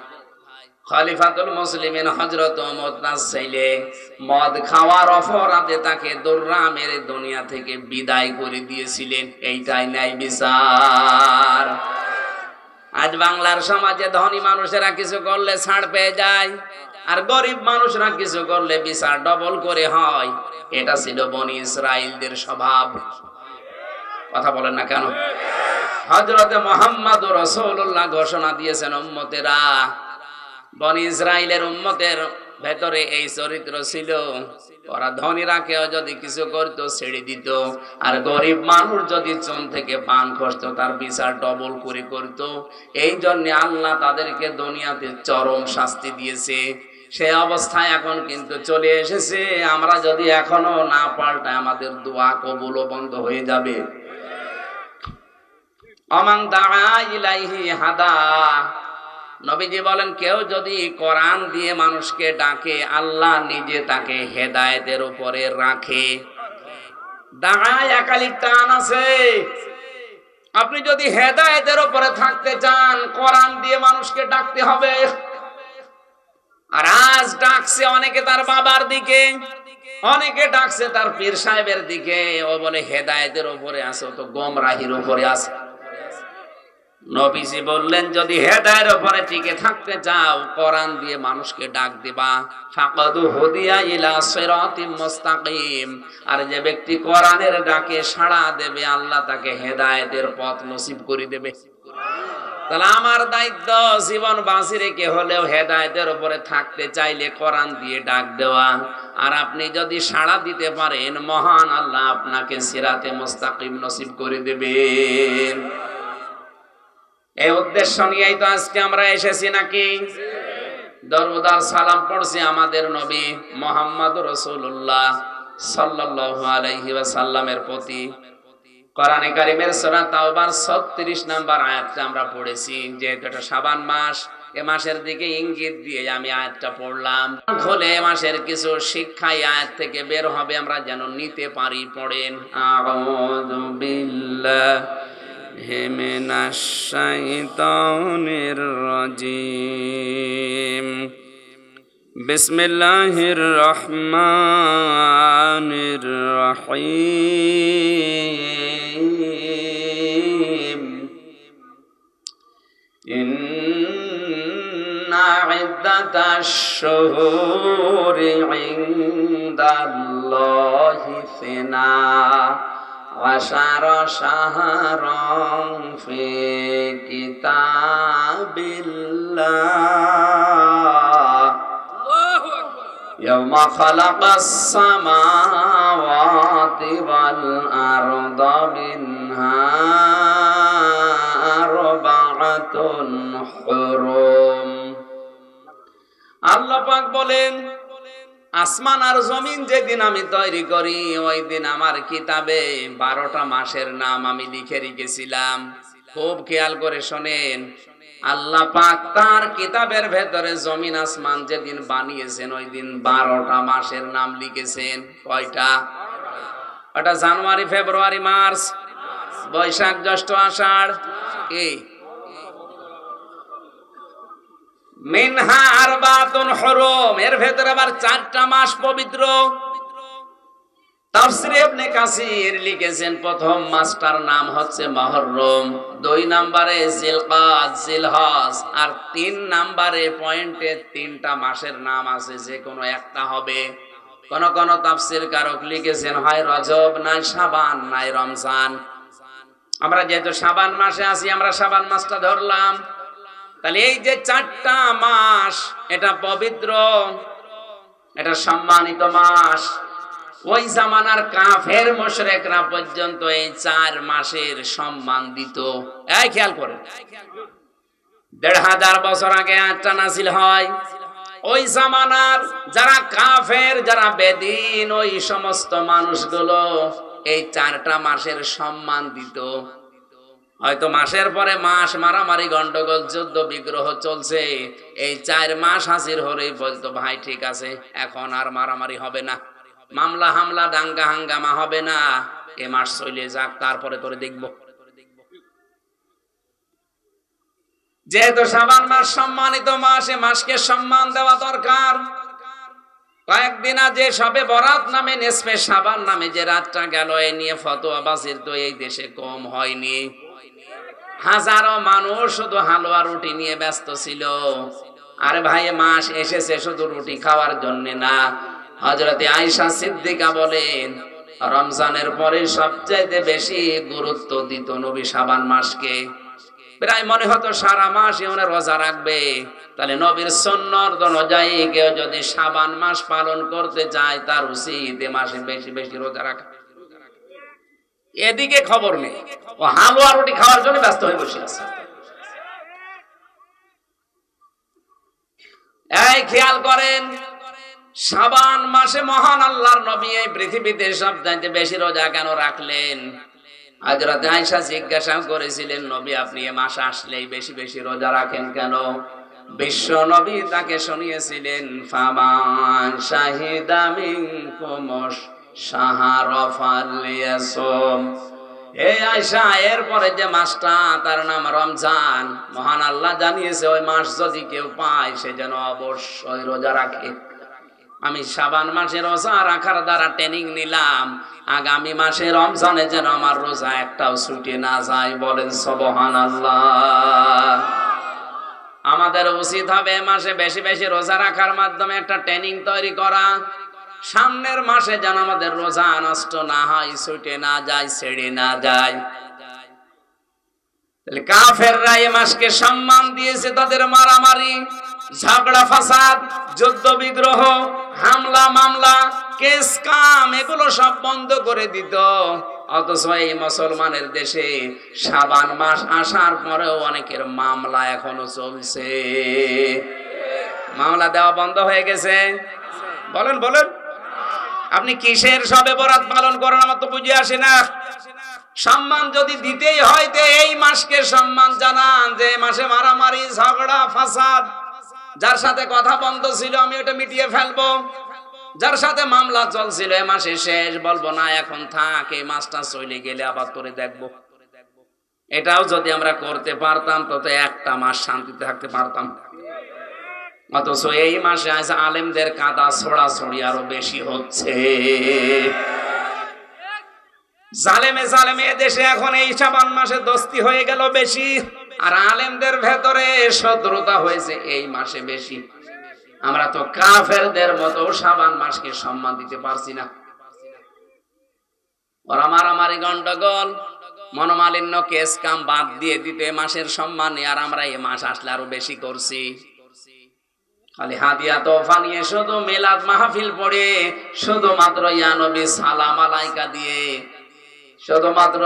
A: খলিফাতুল মুসলিমিন হযরত ওমর তার ছেলে মদ খাওয়ার অপরাধে তাকে দৌড়া মেরে দুনিয়া থেকে বিদায় করে দিয়েছিলেন। এইটাই ন্যায় বিচার। আজ বাংলার সমাজে ধনী মানুষেরা কিছু করলে ছাড় পেয়ে যায়, আর গরিব মানুষরা কিছু করলে বিচার ডবল করে হয়। এটা ছিল বনি ইসরাইলদের স্বভাব। কথা বলেন না কেন? হযরতে মুহাম্মদুর রাসূলুল্লাহ ঘোষণা দিয়েছেন, উম্মতেরা, বনি ইসরাইলের উম্মতের ভেতরে এই চরিত্র ছিল। ওরা ধনীরা কেউ যদি কিছু করতো ছেড়ে দিত, আর গরিব মানুষ যদি চুন থেকে পান খসতো তার বিচার ডবল করে করত। এই জন্য আল্লাহ তাদেরকে দুনিয়াতে চরম শাস্তি দিয়েছে। সেই অবস্থায় এখন কিন্তু চলে এসেছে। আমরা যদি এখনো না পাল্টাই আমাদের দোয়া কবুলও বন্ধ হয়ে যাবে। আমান দাআ ইলাইহি হাদা। নবীজি বলেন, কেউ যদি কোরআন দিয়ে মানুষকে ডাকে, আল্লাহ নিজে তাকে হেদায়েতের উপরে রাখে। দাঁড়ায় একালিক টান আছে। আপনি যদি হেদায়েতের উপরে থাকতে চান, কোরআন দিয়ে মানুষকে ডাকতে হবে। আর আজ ডাকছে অনেকে তার বাবার দিকে, অনেকে ডাকছে তার পীর সাহেবের দিকে। ও বলে হেদায়েতের উপরে আছে, তো গোমরাহির উপরে আছে। নবীজি বললেন, যদি হেদায়েতের উপরে টিকে থাকতে চাও, কোরআন দিয়ে মানুষকে ডাক দিবা। ফাকাদু হুদিয়া ইলা সিরাতিম মুস্তাকিম। আর যে ব্যক্তি কোরআনের ডাকে সাড়া দেবে, আল্লাহ তাকে হেদায়েতের পথ নসিব করে দেবে। তাহলে আমার দায়িত্ব জীবন বাঁচি রেখে হলেও হেদায়েতের উপরে থাকতে চাইলে কোরআন দিয়ে ডাক দেওয়া। আর আপনি যদি সাড়া দিতে পারেন, মহান আল্লাহ আপনাকে সিরাতে মুস্তাকিম নসিব করে দেবেন। এই উদ্দেশ্য নিয়েই তো আজকে আমরা এসেছি নাকি? দরুদ আর সালাম পড়ছি আমাদের নবী মুহাম্মদুর রাসূলুল্লাহ সাল্লাল্লাহু আলাইহি ওয়াসাল্লামের প্রতি। কোরআনে কারীমের সূরা তাওবার 36 নম্বর আয়াতটা আমরা পড়েছি। যেহেতু এটা শাবান মাস, এ মাসের দিকে ইঙ্গিত দিয়ে আমি আয়াতটা পড়লাম। খোলে মাসের কিছু শিক্ষা এই আয়াত থেকে বের হবে, আমরা যেন নিতে পারি। পড়েন, আউযু বিল্লাহি মিনাশ শাইতানির রাজিম। বিসমিল্লাহির রহমানির রহিম। ইন্না ইদ্দাতাশ শুহুরি ইনদাল্লাহি ইসনা আশারা শাহরান ফি কিতাবিল্লাহ ইয়াওমা খালাকাস সামাওয়াতি ওয়াল আরদা মিনহা আরবাআতুন হুরুম। আল্লাহ পাক বলেন, আসমান আর জমিন যেদিন আমি তৈরি করি, ওই দিন আমার কিতাবে 12টা মাসের নাম আমি লিখে রেখেছিলাম। খুব খেয়াল করে শোনেন, আল্লাহ পাক তার কিতাবের ভেতরে জমিন আসমান যেদিন বানিয়েছেন, ওই দিন 12টা মাসের নাম লিখেছেন। কয়টা? ওটা জানুয়ারি, ফেব্রুয়ারি, মার্চ, বৈশাখ, জ্যৈষ্ঠ, আষাঢ়। কি? মিনহা আরবাতুন হুরুম। এর ভেতরে আবার 4টা মাস পবিত্র। তাফসীরে ইবনে কাসির লিখেছেন প্রথম মাসটার নাম হচ্ছে মুহররম, 2 নম্বরে জিলকাদ, জিলহজ, আর 3 নম্বরে পয়েন্টে 3টা মাসের নাম আছে, যে কোনো একটা হবে। কোন কোন তাফসীর কারক লিখেছেন হয় রজব, নাই শাবান, নাই রমজান। আমরা যেহেতু শাবান মাসে আছি, আমরা শাবান মাসটা ধরলাম। তাহলে এই যে 4টা মাস, এটা পবিত্র, এটা সম্মানিত মাস। ওই জামানার কাফের মুশরিকরা পর্যন্ত এই 4 মাসের সম্মান দিত। এই খেয়াল করেন, 1500 বছর আগে আয়াতটা নাযিল হয়। ওই জামানার যারা কাফের, যারা বেদিন, ওই সমস্ত মানুষগুলো এই 4টা মাসের সম্মান দিত। হয়তো মাসের পরে মাস মারামারি, গন্ডগোল, যুদ্ধ বিগ্রহ চলছে, এই 4 মাস হাজির হলেই বলতো ভাই ঠিক আছে, এখন আর মারামারি হবে না, মামলা হামলা দাঙ্গা হাঙ্গামা হবে না, এ মাস চলে যাক, তারপরে তোরে দেখব। যেহেতু শাবান মাস সম্মানিত মাস, এ মাসকে সম্মান দেওয়া দরকার। কয়েকদিন আগে সবে বরাত নামে, নিসফে শাবান নামে যে রাতটা গেল, এ নিয়ে ফতোয়াবাজির তো এই দেশে কম হয়নি। হাজারো মানুষ শুধু হালুয়া রুটি নিয়ে ব্যস্ত ছিল। আরে ভাই, মাস এসেছে শুধু রুটি খাওয়ার জন্য না। হযরতে আয়েশা সিদ্দিকা বলেন, রমজানের পরে সবচেয়ে বেশি গুরুত্ব দিত নবী শাবান মাসকে। প্রায় মনে হতো সারা মাস উনি রোজা রাখবে। তাহলে নবীর সুন্নাত অনুযায়ী কেউ যদি শাবান মাস পালন করতে চায়, তার উচিত এ মাসে বেশি বেশি রোজা রাখা। এদিকে খবর নেই, ও হালুয়া রুটি খাওয়ার জন্য ব্যস্ত হয়ে বসে আছে। এই খেয়াল করেন, শাবান মাসে মহান আল্লাহর নবী এই পৃথিবীতে সবচাইতে বেশি রোজা কেন রাখলেন? হযরত আয়েশা জিজ্ঞাসা করেছিলেন, নবী আপনি এ মাস আসলেই বেশি বেশি রোজা রাখেন কেন? বিশ্ব নবী তাকে শুনিয়েছিলেন, ফামান শাহিদা মিনকুম শাহরা ফালইয়াসুম। এই আয়েশা, এরপরে যে মাসটা তার নাম রমজান, মহান আল্লাহ জানিয়েছে ওই মাস যদি কেউ পায় সে যেন অবশ্যই রোজা রাখে। আমি শাবান মাসে রোজা রাখার দ্বারা ট্রেনিং নিলাম, আগামী মাসে রমজানে যেন আমার রোজা একটাও ছুটে না যায়। বলেন সুবহানাল্লাহ। আমাদের উচিত হবে মাসে বেশি বেশি রোজা রাখার মাধ্যমে একটা ট্রেনিং তৈরি করা। সামনের মাসে যেন আমাদের রোজা নষ্ট না হয়, ছুটে না যায়, ছেড়ে না যায়। কাফেররা এই মাসকে সম্মান দিয়েছে, তাদের মারামারি, ঝগড়া ফাসাদ, যুদ্ধ বিগ্রহ, হামলা মামলা, কেস কাম, এগুলো সব বন্ধ করে দিত। অথচ এই মুসলমানের দেশে শাবান মাস আসার পরেও অনেকের মামলা এখনো চলছে। মামলা দেওয়া বন্ধ হয়ে গেছে? বলেন বলেন, আপনি কিসের সবে বরাত পালন করেন? আমার তো বুঝে আসে না। সম্মান যদি দিতেই হয় তো এই মাসকে সম্মান জানান, যে মাসে মারামারি, ঝগড়া ফাসাদ, যার সাথে কথা বন্ধ ছিল আমি ওটা মিটিয়ে ফেলবো, যার সাথে মামলা চলছিল এ মাসে শেষ, বলবো না এখন থাক, এই মাসটা চলে গেলে আবার তোরে দেখবো। এটাও যদি আমরা করতে পারতাম তত একটা মাস শান্তিতে থাকতে পারতাম। অথচ এই মাসে আজ আলেমদের কাদা ছড়াছড়ি আরো বেশি হচ্ছে। জালেমে জালেমে এদেশে এখন এই শাবান মাসে দোস্তি হয়ে গেল বেশি, আর আলেমদের ভেতরে শত্রুতা হয়েছে এই মাসে বেশি। আমরা তো কাফেরদের মতো শাবান মাসকে সম্মান দিতে পারছি না। ওরা মারামারি, গন্ডগোল, মনোমালিন্য, কেস কাম বাদ দিয়ে দিতে মাসের সম্মান, আর আমরা এই মাস আসলে আরো বেশি করছি। খালি হাদিয়া তোফা নিয়ে, শুধু মিলাদ মাহফিল পড়ে, শুধুমাত্র ইয়া নবী সালাম আলাইকা দিয়ে, শুধুমাত্র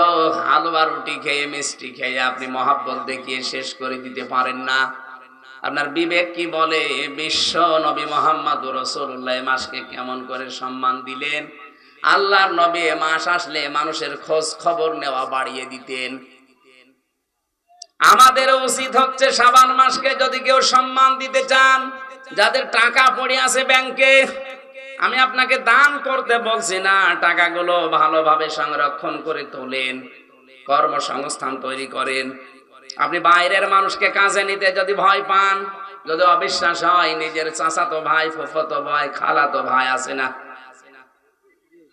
A: হালুয়া রুটি খেয়ে, মিষ্টি খেয়ে আপনি মহাব্বত দেখিয়ে শেষ করে দিতে পারেন না। আপনার বিবেক কি বলে? বিশ্ব নবী মুহাম্মদুর রাসূলুল্লাহ মাসকে কেমন করে সম্মান দিলেন? আল্লাহর নবী মাস আসলে মানুষের খোঁজ খবর নেওয়া বাড়িয়ে দিতেন। আমাদের উচিত হচ্ছে শাবান মাসকে যদি কেউ সম্মান দিতে চান, যাদের টাকা পড়ে আছে ব্যাংকে, আমি আপনাকে দান করতে বলছি না, টাকাগুলো ভালোভাবে সংরক্ষণ করে তোলেন, কর্মসংস্থান তৈরি করেন। আপনি বাইরের মানুষকে কাজে নিতে যদি ভয় পান, যদি অবিশ্বাস হয়, নিজের চাচাতো ভাই, ফুফাতো ভাই, খালাতো ভাই আছে না,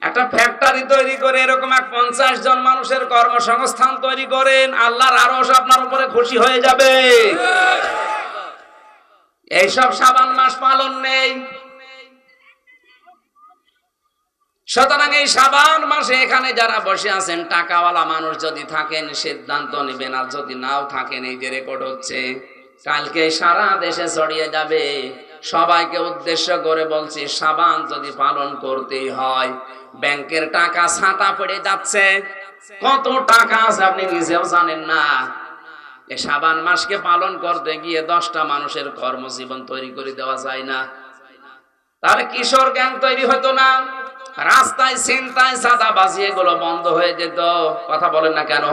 A: একটা ফ্যাক্টরি তৈরি করে এরকম 50 জন মানুষের কর্মসংস্থান তৈরি করেন, আল্লাহর আরশ আপনার উপরে খুশি হয়ে যাবে। এইসব শাবান মাস পালন নেই। সুতরাং এই শাবান মাসে এখানে যারা বসে আছেন টাকাওয়ালা মানুষ যদি থাকেন সিদ্ধান্ত নেবেন, আর যদি নাও থাকেন এই যে রেকর্ড হচ্ছে কালকে সারা দেশে ছড়িয়ে যাবে। সবাইকে উদ্দেশ্য করে বলছি, শাবান যদি পালন করতেই হয়, ব্যাংকের টাকা ছাতা পড়ে যাচ্ছে, কত টাকা আছে আপনি নিজেও জানেন না। এই শাবান মাসকে পালন করতে গিয়ে 10টা মানুষের কর্মজীবন তৈরি করে দেওয়া যায় না? তাহলে কিশোর গ্যাং তৈরি হতো না? রাস্তায় ছিনতাই চাঁদাবাজি এগুলো বন্ধ হয়ে যেত? কথা বলেন না কেন?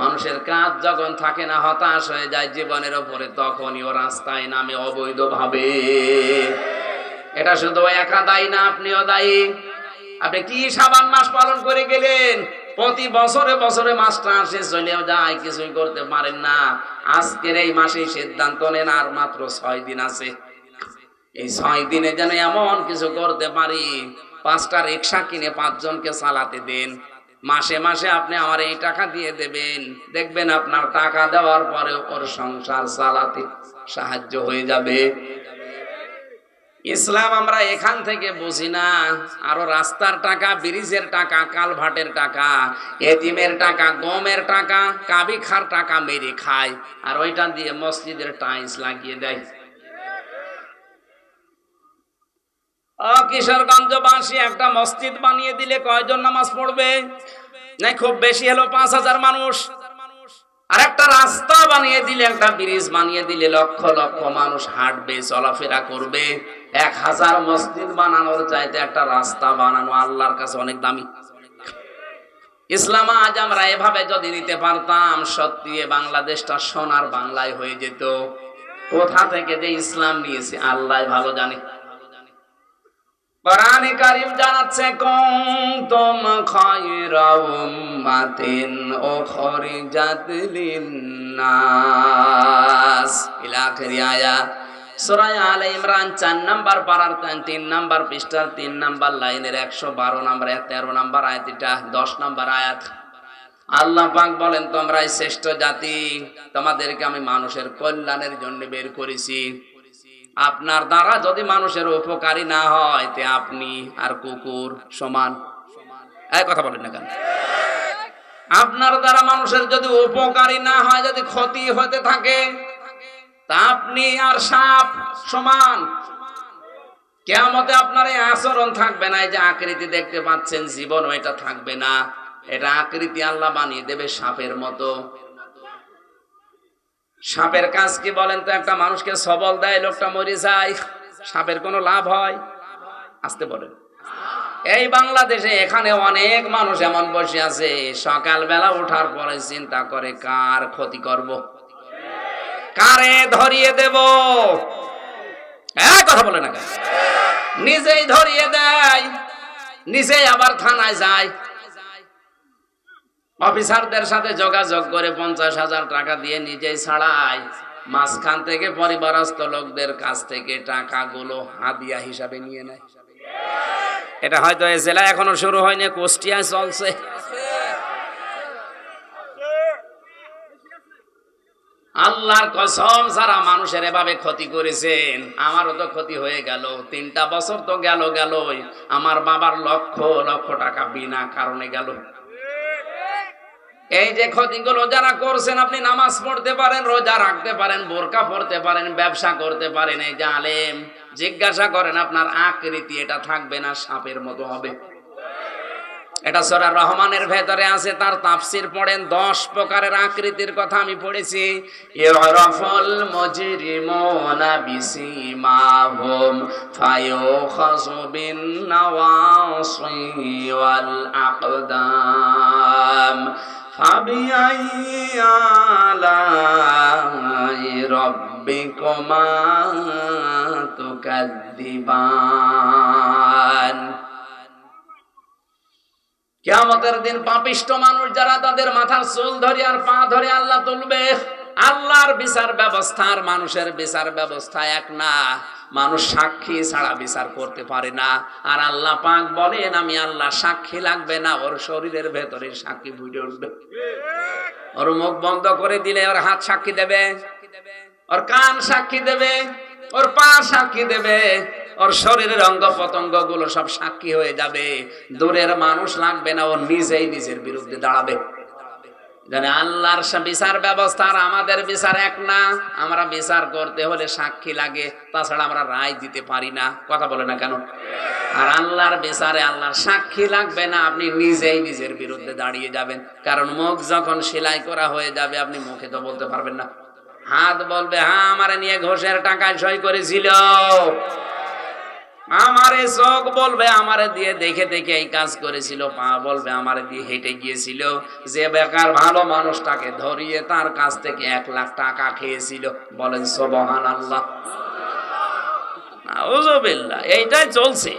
A: মানুষের কাজ যখন থাকে না, হতাশ হয়ে যায় জীবনের উপরে, তখনই ও রাস্তায় নামে অবৈধভাবে। এটা শুধু একা দায়ী না, আপনিও দায়ী। আপনি কি শাবান মাস পালন করে গেলেন? প্রতি বছরে বছরে মাসটা আসে চলেও যায়, কিছুই করতে পারেন না। আজকের এই মাসে সিদ্ধান্ত নেন আর মাত্র 6 দিন আছে। এই 6 দিনে যেন এমন কিছু করতে পারি, 5টা রিক্সা কিনে 5 জনকে চালাতে দেন। মাসে মাসে আপনি আমার এই টাকা দিয়ে দেবেন, দেখবেন আপনার টাকা দেওয়ার পরে ওর সংসার চালাতে সাহায্য হয়ে যাবে। ইসলাম আমরা এখান থেকে বুঝি না, আরো রাস্তার টাকা, ব্রিজের টাকা, কালভার্টের টাকা, এতিমের টাকা, গমের টাকা, কাবি খার টাকা মেরে খায়, আর ওইটা দিয়ে মসজিদের টাইলস লাগিয়ে দেয়। কিশোরগঞ্জবাসী একটা মসজিদ বানিয়ে দিলে কয়জন নামাজ পড়বে? না খুব বেশি হলো 5000 মানুষ। আর একটা রাস্তা বানিয়ে দিলে, একটা ব্রিজ বানিয়ে দিলে লক্ষ লক্ষ মানুষ হাঁটবে, চলাফেরা করবে। 1000 মসজিদ বানানোর চাইতে একটা রাস্তা বানানো আল্লাহর কাছে অনেক দামি। ইসলাম আজ আমরা এভাবে যদি নিতে পারতাম, সত্যি বাংলাদেশটা সোনার বাংলায় হয়ে যেত। কোথা থেকে যে ইসলাম নিয়েছে আল্লাহ ভালো জানে। কোরআনে কারীম জানাচ্ছে, কুনতুম খায়রা উম্মাতিন উখরিজাত লিন-নাস ইলা আখিরি আয়াত। সূরা আলে ইমরান 4 নাম্বার পারার 3 নাম্বার পৃষ্ঠার 3 নাম্বার লাইনের 112 নাম্বার 13 নাম্বার আয়াত, এটা 10 নাম্বার আয়াত। আল্লাহ পাক বলেন, তোমরাই শ্রেষ্ঠ জাতি, তোমাদেরকে আমি মানুষের কল্যাণের জন্য বের করেছি। আপনার দ্বারা যদি মানুষের উপকারী না হয়, তে আপনি আর কুকুর সমান। এই কথা বলেন না কেন? আপনার দ্বারা মানুষের যদি উপকারী না হয়, যদি ক্ষতি হতে থাকে, তা আপনি আর সাপ সমান। কিয়ামতে আপনার এই আচরণ থাকবে না। এই যে আকৃতি দেখতে পাচ্ছেন, জীবন এটা থাকবে না। এটা আকৃতি আল্লাহ বানিয়ে দেবে সাপের মতো। সাপের কাজ কি বলেন তো? একটা মানুষকে সবল দেয়, লোকটা মরে যায়, সাপের কোনো লাভ হয়? আসতে বলেন। এই বাংলাদেশে এখানে অনেক মানুষ এমন বসে আছে, সকালবেলা ওঠার পরে চিন্তা করে কার ক্ষতি করব, কারে ধরিয়ে দেব। কথা বলে না, নিজেই ধরিয়ে দেয়, নিজেই আবার থানায় যায়, অফিসারদের সাথে যোগাযোগ করে 50,000 টাকা দিয়ে নিজেই ছাড়ায়। মাঝখান থেকে পরিবারস্থ লোকদের কাছ থেকে টাকাগুলো হাদিয়া হিসাবে নিয়ে নেয়। এটা হয়তো এই জেলায় এখনো শুরু হয়নি, কুষ্টিয়ায় চলছে। আল্লাহর কসম, যারা মানুষের এভাবে ক্ষতি করেছেন, আমারও তো ক্ষতি হয়ে গেল। 3টা বছর তো গেলই, আমার বাবার লক্ষ লক্ষ টাকা বিনা কারণে গেল। এই যে ক্ষতিগুলো যারা করছেন, আপনি নামাজ পড়তে পারেন, রোজা রাখতে পারেন, বোরকা পড়তে পারেন, ব্যবসা করতে পারেন, এই যে আলেম, জিজ্ঞাসা করেন আপনার আকৃতি এটা থাকবে না, সাপের মতো হবে। এটা সূরা রহমানের ভেতরে আছে, তার তাফসীর পড়েন। 10 প্রকারের আকৃতির কথা আমি পড়েছি। ইউরাফুল মুজরিমুনা বিসিমাহুম ফায়ুখাযু বিন নাওয়াসি ওয়াল আকদাম ফাবিআইয়ি আলাই রাব্বিকুমা তুকাদ্দিবান। কিয়ামতের দিন পাপিষ্ঠ মানুষ যারা, তাদের মাথার চুল ধরে আর পা ধরে আল্লাহ তুলবে। আল্লাহর বিচার ব্যবস্থা আর মানুষের বিচার ব্যবস্থা এক না। মানুষ সাক্ষী ছাড়া বিচার করতে পারে না। আর আল্লাহ পাক বলেন আমি আল্লাহ সাক্ষী লাগবে না, ওর শরীরের ভেতরে সাক্ষী ফুটে উঠবে। ওর মুখ বন্ধ করে দিলে ওর হাত সাক্ষী দেবে, ওর কান সাক্ষী দেবে, ওর পা সাক্ষী দেবে, ওর শরীরের অঙ্গ প্রত্যঙ্গ গুলো সব সাক্ষী হয়ে যাবে। দূরের মানুষ লাগবে না, ও নিজেই নিজের বিরুদ্ধে দাঁড়াবে। জানে আল্লাহর বিচার ব্যবস্থা আর আমাদের বিচার এক না। আমরা বিচার করতে হলে সাক্ষী লাগে, তাছাড়া আমরা রায় দিতে পারি না। কথা বলে না কেন? আর আল্লাহর বিচারে আল্লাহর সাক্ষী লাগবে না, আপনি নিজেই নিজের বিরুদ্ধে দাঁড়িয়ে যাবেন। কারণ মুখ যখন সেলাই করা হয়ে যাবে, আপনি মুখে তো বলতে পারবেন না। হাত বলবে হ্যাঁ আমারে নিয়ে ঘোষের টাকায় সই করেছিল, আমারে চোখ বলবে আমারে দিয়ে দেখে দেখে এই কাজ করেছিল, পা বলবে আমারে দিয়ে হেঁটে গিয়েছিল, যে বেকার ভালো মানুষটাকে ধরিয়ে তার কাছ থেকে 1 লাখ টাকা খেয়েছিল। বলেন সুবহানাল্লাহ। নাউযুবিল্লাহ। এইটাই চলছে।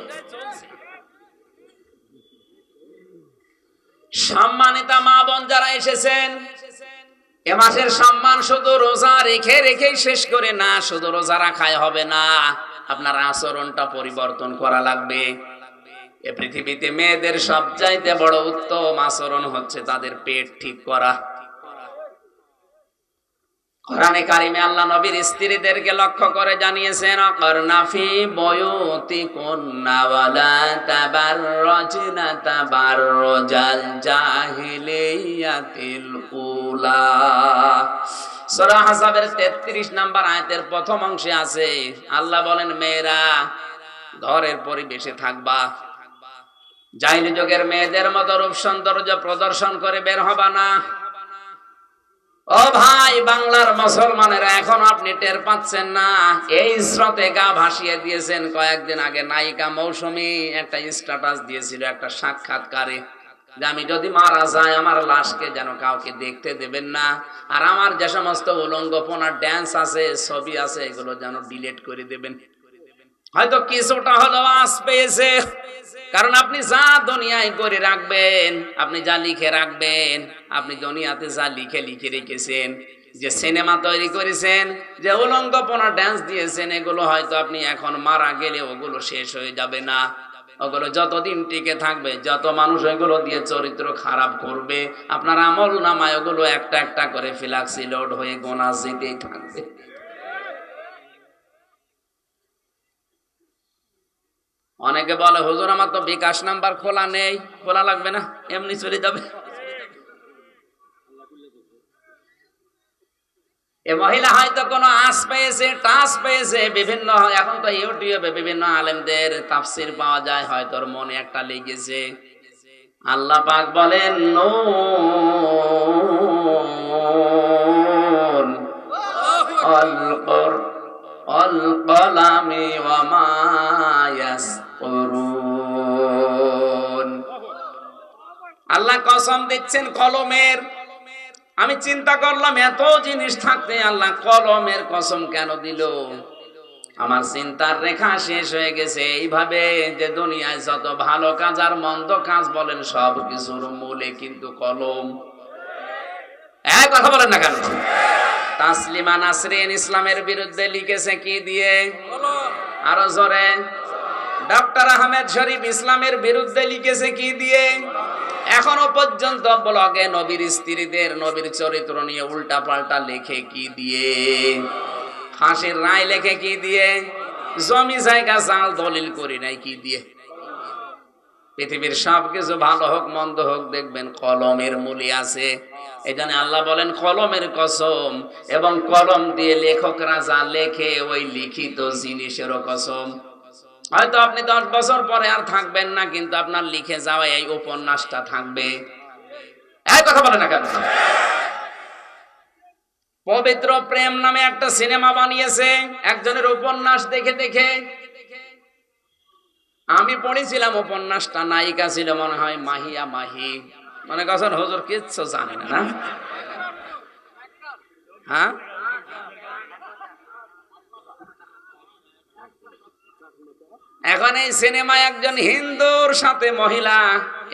A: সম্মানিতা মা বোন যারা এসেছেন, এ মাসের সম্মান শুধু রোজা রেখে রেখেই শেষ করে না, শুধু রোজা রাখাই হবে না, আপনার আচরণটা পরিবর্তন করা লাগবে। এ পৃথিবীতে মেয়েদের সবচাইতে বড় উত্তম আচরণ হচ্ছে তাদের পেট ঠিক করা। কোরআনে কারিমে আল্লাহ নবীর স্ত্রীদেরকে লক্ষ্য করে জানিয়েছেন অকরনা ফি বুয়ুতিকুন্না ওয়ালা তাবাররাজনা তাবাররুজাল জাহিলিয়াতিল উলা। সূরা আহজাবের 33 নম্বর আয়াতের প্রথম অংশে আছে আল্লাহ বলেন মেয়েরা ঘরের পরিবেশে থাকবা, জাহিলি যুগের মেয়েদের মতো রূপ সৌন্দর্য প্রদর্শন করে বের হবা না। ও ভাই বাংলার মুসলমানেরা, এখন আপনি টের পাচ্ছেন না, এই স্রোতে গা ভাসিয়ে দিয়েছেন। কয়েকদিন আগে নায়িকা মৌসুমী একটা স্ট্যাটাস দিয়েছিল একটা সাক্ষাৎকারে যে আমি যদি মারা যাই আমার লাশকে যেন কাউকে দেখতে দেবেন না, আর আমার যে সমস্ত উলঙ্গপনার ড্যান্স আছে ছবি আছে এগুলো যেন ডিলিট করে দেবেন। হয়তো কিছুটা হলো আশ পেয়েছে, কারণ আপনি যা দুনিয়ায় করে রাখবেন, আপনি যা লিখে রাখবেন, আপনি দুনিয়াতে যা লিখে লিখে রেখেছেন, যে সিনেমা তৈরি করেছেন, যে উলঙ্গপনা ড্যান্স দিয়েছেন, এগুলো হয়তো আপনি এখন মারা গেলে ওগুলো শেষ হয়ে যাবে না। ওগুলো যতদিন টিকে থাকবে, যত মানুষ ওইগুলো দিয়ে চরিত্র খারাপ করবে, আপনার আমল নামায় ওগুলো একটা একটা করে ফ্ল্যাক্সি লোড হয়ে গোনা যেতেই থাকবে। অনেকে বলে হুজুর আমার তো বিকাশ নাম্বার খোলা নেই। খোলা লাগবে না, এমনি চলে যাবে। এ মহিলা হয়তো কোনো আশ পেয়েছে, টাচ পেয়েছে, বিভিন্ন এখন তো ইউটিউবে বিভিন্ন আলেমদের তাফসির পাওয়া যায়, হয়তো ওর মনে একটা লেগেছে। আল্লাহ পাক বলেন নুন আল কলামি ওয়া মা ইয়াসতুরুন। আল্লাহ কসম দিচ্ছেন কলমের। আমি চিন্তা করলাম এত জিনিস থাকতে আল্লাহ কলমের কসম কেন দিল? আমার চিন্তার রেখা শেষ হয়ে গেছে এইভাবে যে দুনিয়ায় যত ভালো কাজ আর মন্দ কাজ বলেন সব কিছুর মূলে কিন্তু কলম। এক কথা বলেন না কেন? তাসলিমা নাসরিন ইসলামের বিরুদ্ধে লিখেছে কি দিয়ে? আরো জোরে। ডক্টর আহমেদ শরীফ ইসলামের বিরুদ্ধে লিখেছে কি দিয়ে? এখনো পর্যন্ত ব্লগে নবীর স্ত্রীদের নবীর চরিত্র নিয়ে উল্টা পাল্টা লেখে কি দিয়ে? ফাঁসির রায় লেখে কি দিয়ে? জমি জায়গা জাল দলিল করি নাই কি দিয়ে? পৃথিবীর সবকিছু ভালো হোক মন্দ হোক দেখবেন কলমের মূলে আছে। এই জন্য আল্লাহ বলেন কলমের কসম, এবং কলম দিয়ে লেখকরা যা লেখে ওই লিখিত জিনিসেরও কসম। হয়তো আপনি 10 বছর পরে আর থাকবেন না, কিন্তু আপনার লিখে যাওয়া এই উপন্যাসটা থাকবে। এই কথা বলে না কেন? পবিত্র প্রেম নামে একটা সিনেমা বানিয়েছে একজনের উপন্যাস দেখে দেখে। আমি পড়েছিলাম উপন্যাসটা, নায়িকা ছিল মনে হয় মাহিয়া মাহি। মনে করছেন হুজুর কিচ্ছু জানে না, হ্যাঁ? এখন এই সিনেমায় একজন হিন্দুর সাথে মহিলা,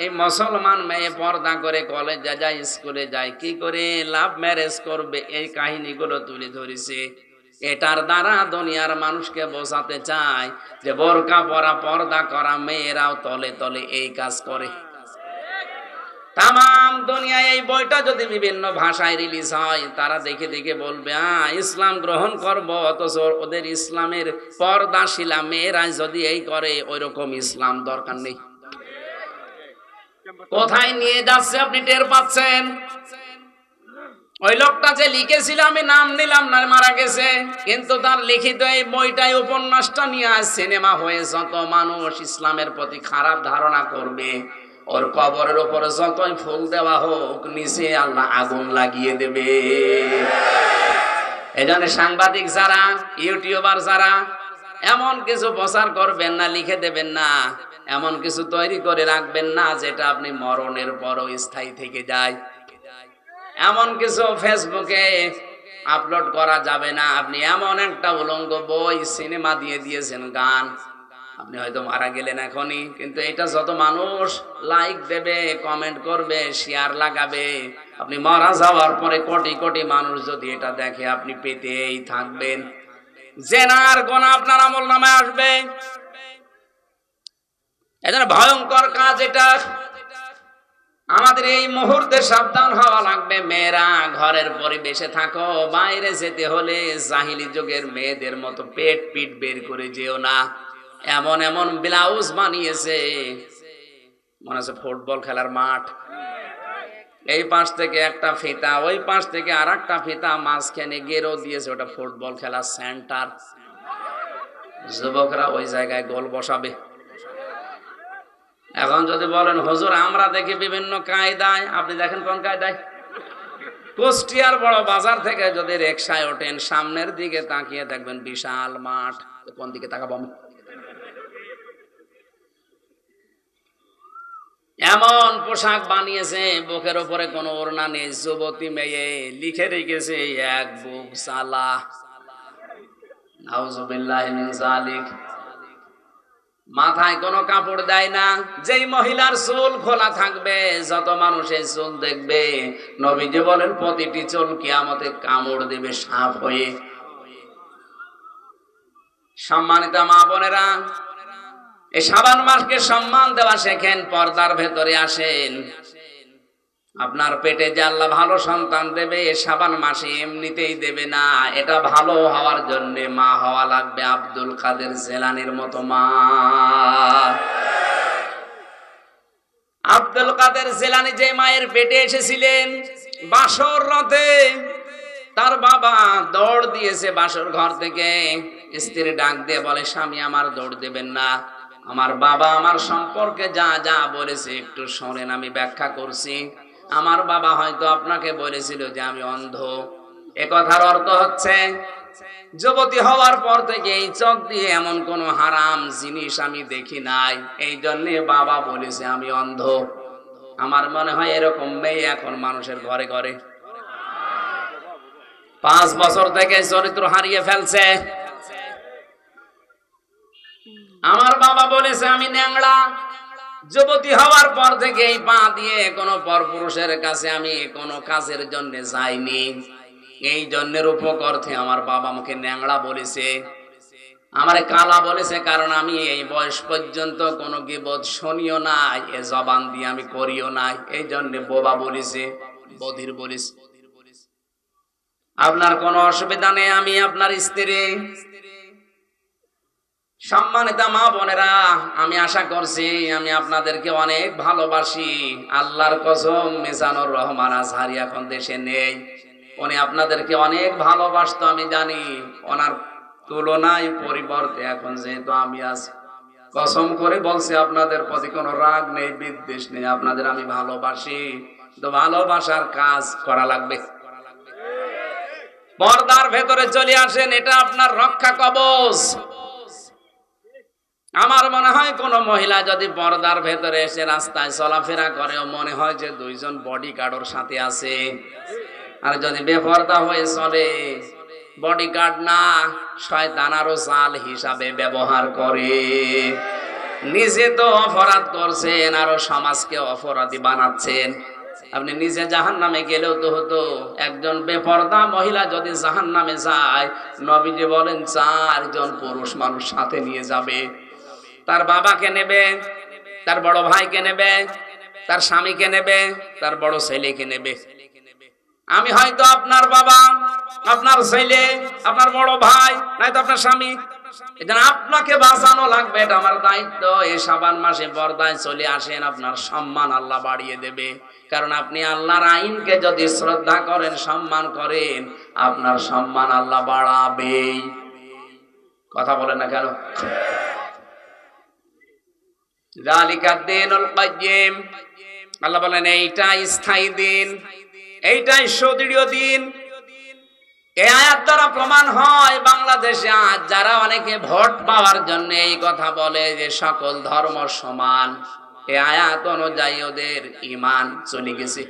A: এই মুসলমান মেয়ে পর্দা করে কলেজে যায়, স্কুলে যায়, কি করে লাভ ম্যারেজ করবে এই কাহিনীগুলো তুলে ধরেছে। এটার দ্বারা দুনিয়ার মানুষকে বোঝাতে চায় যে বোরকা পরা পর্দা করা মেয়েরাও তলে তলে এই কাজ করে। তাম দুনিয়ায় এই বইটা যদি বিভিন্ন ভাষায় রিলিজ হয়, তারা দেখে দেখে বলবে ইসলাম গ্রহণ করব, অথচ ওদের ইসলামের পর্দাশীলা মেয়েরা যদি এই করে, ওই রকম ইসলাম দরকার নেই। কোথায় নিয়ে যাচ্ছে আপনি টের পাচ্ছেন? ওই লোকটা যে লিখেছিল, আমি নাম নিলাম না, মারা গেছে, কিন্তু তার লিখিত এই বইটাই উপন্যাসটা নিয়ে আজ সিনেমা হয়ে যত মানুষ ইসলামের প্রতি খারাপ ধারণা করবে, ওর কবরের উপরে যতই ফুল দেওয়া হোক, নিচে আল্লাহ আগুন লাগিয়ে দেবে। এজন্য সাংবাদিক যারা, ইউটিউবার যারা, এমন কিছু প্রচার করবেন না, লিখে দেবেন না, এমন কিছু তৈরি করে রাখবেন না যেটা আপনি মরণের পরও স্থায়ী থেকে যায়। এমন কিছু ফেসবুকে আপলোড করা যাবে না। আপনি এমন একটা উলঙ্গ বই সিনেমা দিয়ে দিয়েছেন, গান, আপনি হয়তো মারা গেলেন এখনই, কিন্তু এটা যত মানুষ লাইক দেবে, কমেন্ট করবে, শেয়ার লাগাবে, আপনি মারা যাওয়ার পরে কোটি কোটি মানুষ যদি এটা দেখে, আপনি পেতেই থাকবেন। জেনার গোনা আপনার আমলনামায় আসবে। এজন্য ভয়ঙ্কর কাজ এটা। আমাদের এই মুহূর্তে সাবধান হওয়া লাগবে। মেয়েরা ঘরের পরিবেশে থাকো, বাইরে যেতে হলে জাহিলি যুগের মেয়েদের মতো পেট পিট বের করে যেও না। এমন এমন ব্লাউজ বানিয়েছে, মনে হচ্ছে ফুটবল খেলার মাঠ। এই পাশ থেকে একটা ফিতা, ওই পাশ থেকে আর একটা ফিতা, মাঝখানে গেরো দিয়েছে, ওটা ফুটবল খেলার সেন্টার। যুবকরা ওই জায়গায় গোল বসাবে। এখন যদি বলেন হুজুর আমরা দেখি বিভিন্ন কায়দায়, আপনি দেখেন কোন কায়দায়? কুষ্টিয়ার বড় বাজার থেকে যদি রিকশায় ওঠেন, সামনের দিকে তাকিয়ে দেখবেন বিশাল মাঠ। কোন দিকে তাকাবো আমি? এমন পোশাক বানিয়েছে, বুকের উপরে কোনো ওড়না নেই, যুবতী মেয়ে, লিখে রেখেছে এক বুক সালা। নাউজুবিল্লাহি মিন যালিক। মাথায় কোনো কাপড় দেয় না। যেই মহিলার চুল খোলা থাকবে, যত মানুষ এই চুল দেখবে, নবীজি বলেন প্রতিটি চুল কিয়ামতে কামড় দেবে সাপ হয়ে। সম্মানিত মা বোনেরা, এই শাবান মাসকে সম্মান দেওয়া শেখেন, পর্দার ভেতরে আসেন। আপনার পেটে যে আল্লাহ ভালো সন্তান দেবে, শাবান মাসে এমনিতেই দেবে না, এটা ভালো হওয়ার জন্য মা হওয়া লাগবে আব্দুল কাদের জেলানির মতো মা। আব্দুল কাদের জেলানি যে মায়ের পেটে এসেছিলেন, বাসর রাতে তার বাবা দৌড় দিয়েছে বাসর ঘর থেকে। স্ত্রী ডাক দিয়ে বলে, স্বামী আমার দৌড় দেবেন না, আমার বাবা আমার সম্পর্কে যা যা বলেছে একটু শোনেন, আমি ব্যাখ্যা করছি। আমার বাবা হয়তো আপনাকে বলেছিল যে আমি অন্ধ। এ কথার অর্থ হচ্ছে, যুবতী হওয়ার পর থেকে এই চোখ দিয়ে এমন কোন হারাম জিনিস আমি দেখি নাই, এই জন্যে বাবা বলেছে আমি অন্ধ। আমার মনে হয় এরকম মেয়ে এখন মানুষের ঘরে ঘরে। 5 বছর থেকে চরিত্র হারিয়ে ফেলছে। আমার বাবা বলেছে আমি ন্যাংড়া। যুবতী হওয়ার পর থেকে এই পা দিয়ে কোনো পরপুরুষের কাছে আমি কোনো কাজের জন্য যাইনি। এই জন্যের উপকর্থে আমার বাবা আমাকে ন্যাংড়া বলেছে, আমারে কালা বলেছে, কারণ আমি এই বয়স পর্যন্ত কোনো গীবত শুনিও নাই, এ জবান দিয়ে আমি করিও নাই, এই জন্য বোবা বলেছে, বধির বলেছে। আপনার কোনো অসুবিধা নেই, আমি আপনার স্ত্রী। সম্মানিত মা বোনেরা, আমি আশা করছি আমি আপনাদেরকে অনেক ভালোবাসি। আল্লাহর কসম, মিজানুর রহমান আজহারি এখন দেশে নেই, উনি আপনাদেরকে অনেক ভালোবাসতো আমি জানি। ওনার তুলনায় পরিবর্তে এখন যেহেতু আমি আছি, কসম করে বলছি আপনাদের প্রতি কোনো রাগ নেই, বিদ্বেষ নেই, আপনাদের আমি ভালোবাসি। তো ভালোবাসার কাজ করা লাগবে। পর্দার ভেতরে চলে আসেন, এটা আপনার রক্ষা কবচ। আমার মনে হয় কোন মহিলা যদি পর্দার ভেতরে এসে রাস্তায় চলাফেরা করে, মনে হয় যে 2 জন বডিগার্ডের সাথে আছে। আর যদি বেপর্দা হয়ে চলে, বডিগার্ড না, শয়তান আরো জাল হিসাবে ব্যবহার করে। নিজে তো অপরাধ করছেন, আরো সমাজকে অপরাধী বানাচ্ছেন। আপনি নিজে জাহান্নামে গেলেও তো হতো। একজন বেপরদা মহিলা যদি জাহান্নামে যায়, নবীজি বলেন 4 জন পুরুষ মানুষ সাথে নিয়ে যাবে। তার বাবাকে নেবে, তার বড় ভাইকে নেবে, তার স্বামীকে নেবে, তার বড় ছেলেকে নেবে। আমি হয়তো আপনার বাবা, আপনার ছেলে, আপনার বড় ভাই, নয়তো আপনার স্বামী। এজন্য আপনাকে বাঁচানো লাগবে, এটা আমার দায়িত্ব। এই শাবান মাসে পর্দায় চলে আসেন, আপনার সম্মান আল্লাহ বাড়িয়ে দেবে। কারণ আপনি আল্লাহর আইনকে যদি শ্রদ্ধা করেন, সম্মান করেন, আপনার সম্মান আল্লাহ বাড়াবেই। কথা বলেন না কেন? যালিকা দ্বীনুল কাইয়্যিম, আল্লাহ বলেন এইটাই স্থায়ী দিন, এইটাই সুদৃঢ় দিন। এই আয়াত দ্বারা প্রমাণ হয় বাংলাদেশে আজ যারা অনেকে ভোট পাওয়ার জন্য এই কথা বলে যে সকল ধর্ম সমান, এই আয়াত অনুযায়ী ওদের ঈমান চলে গেছে।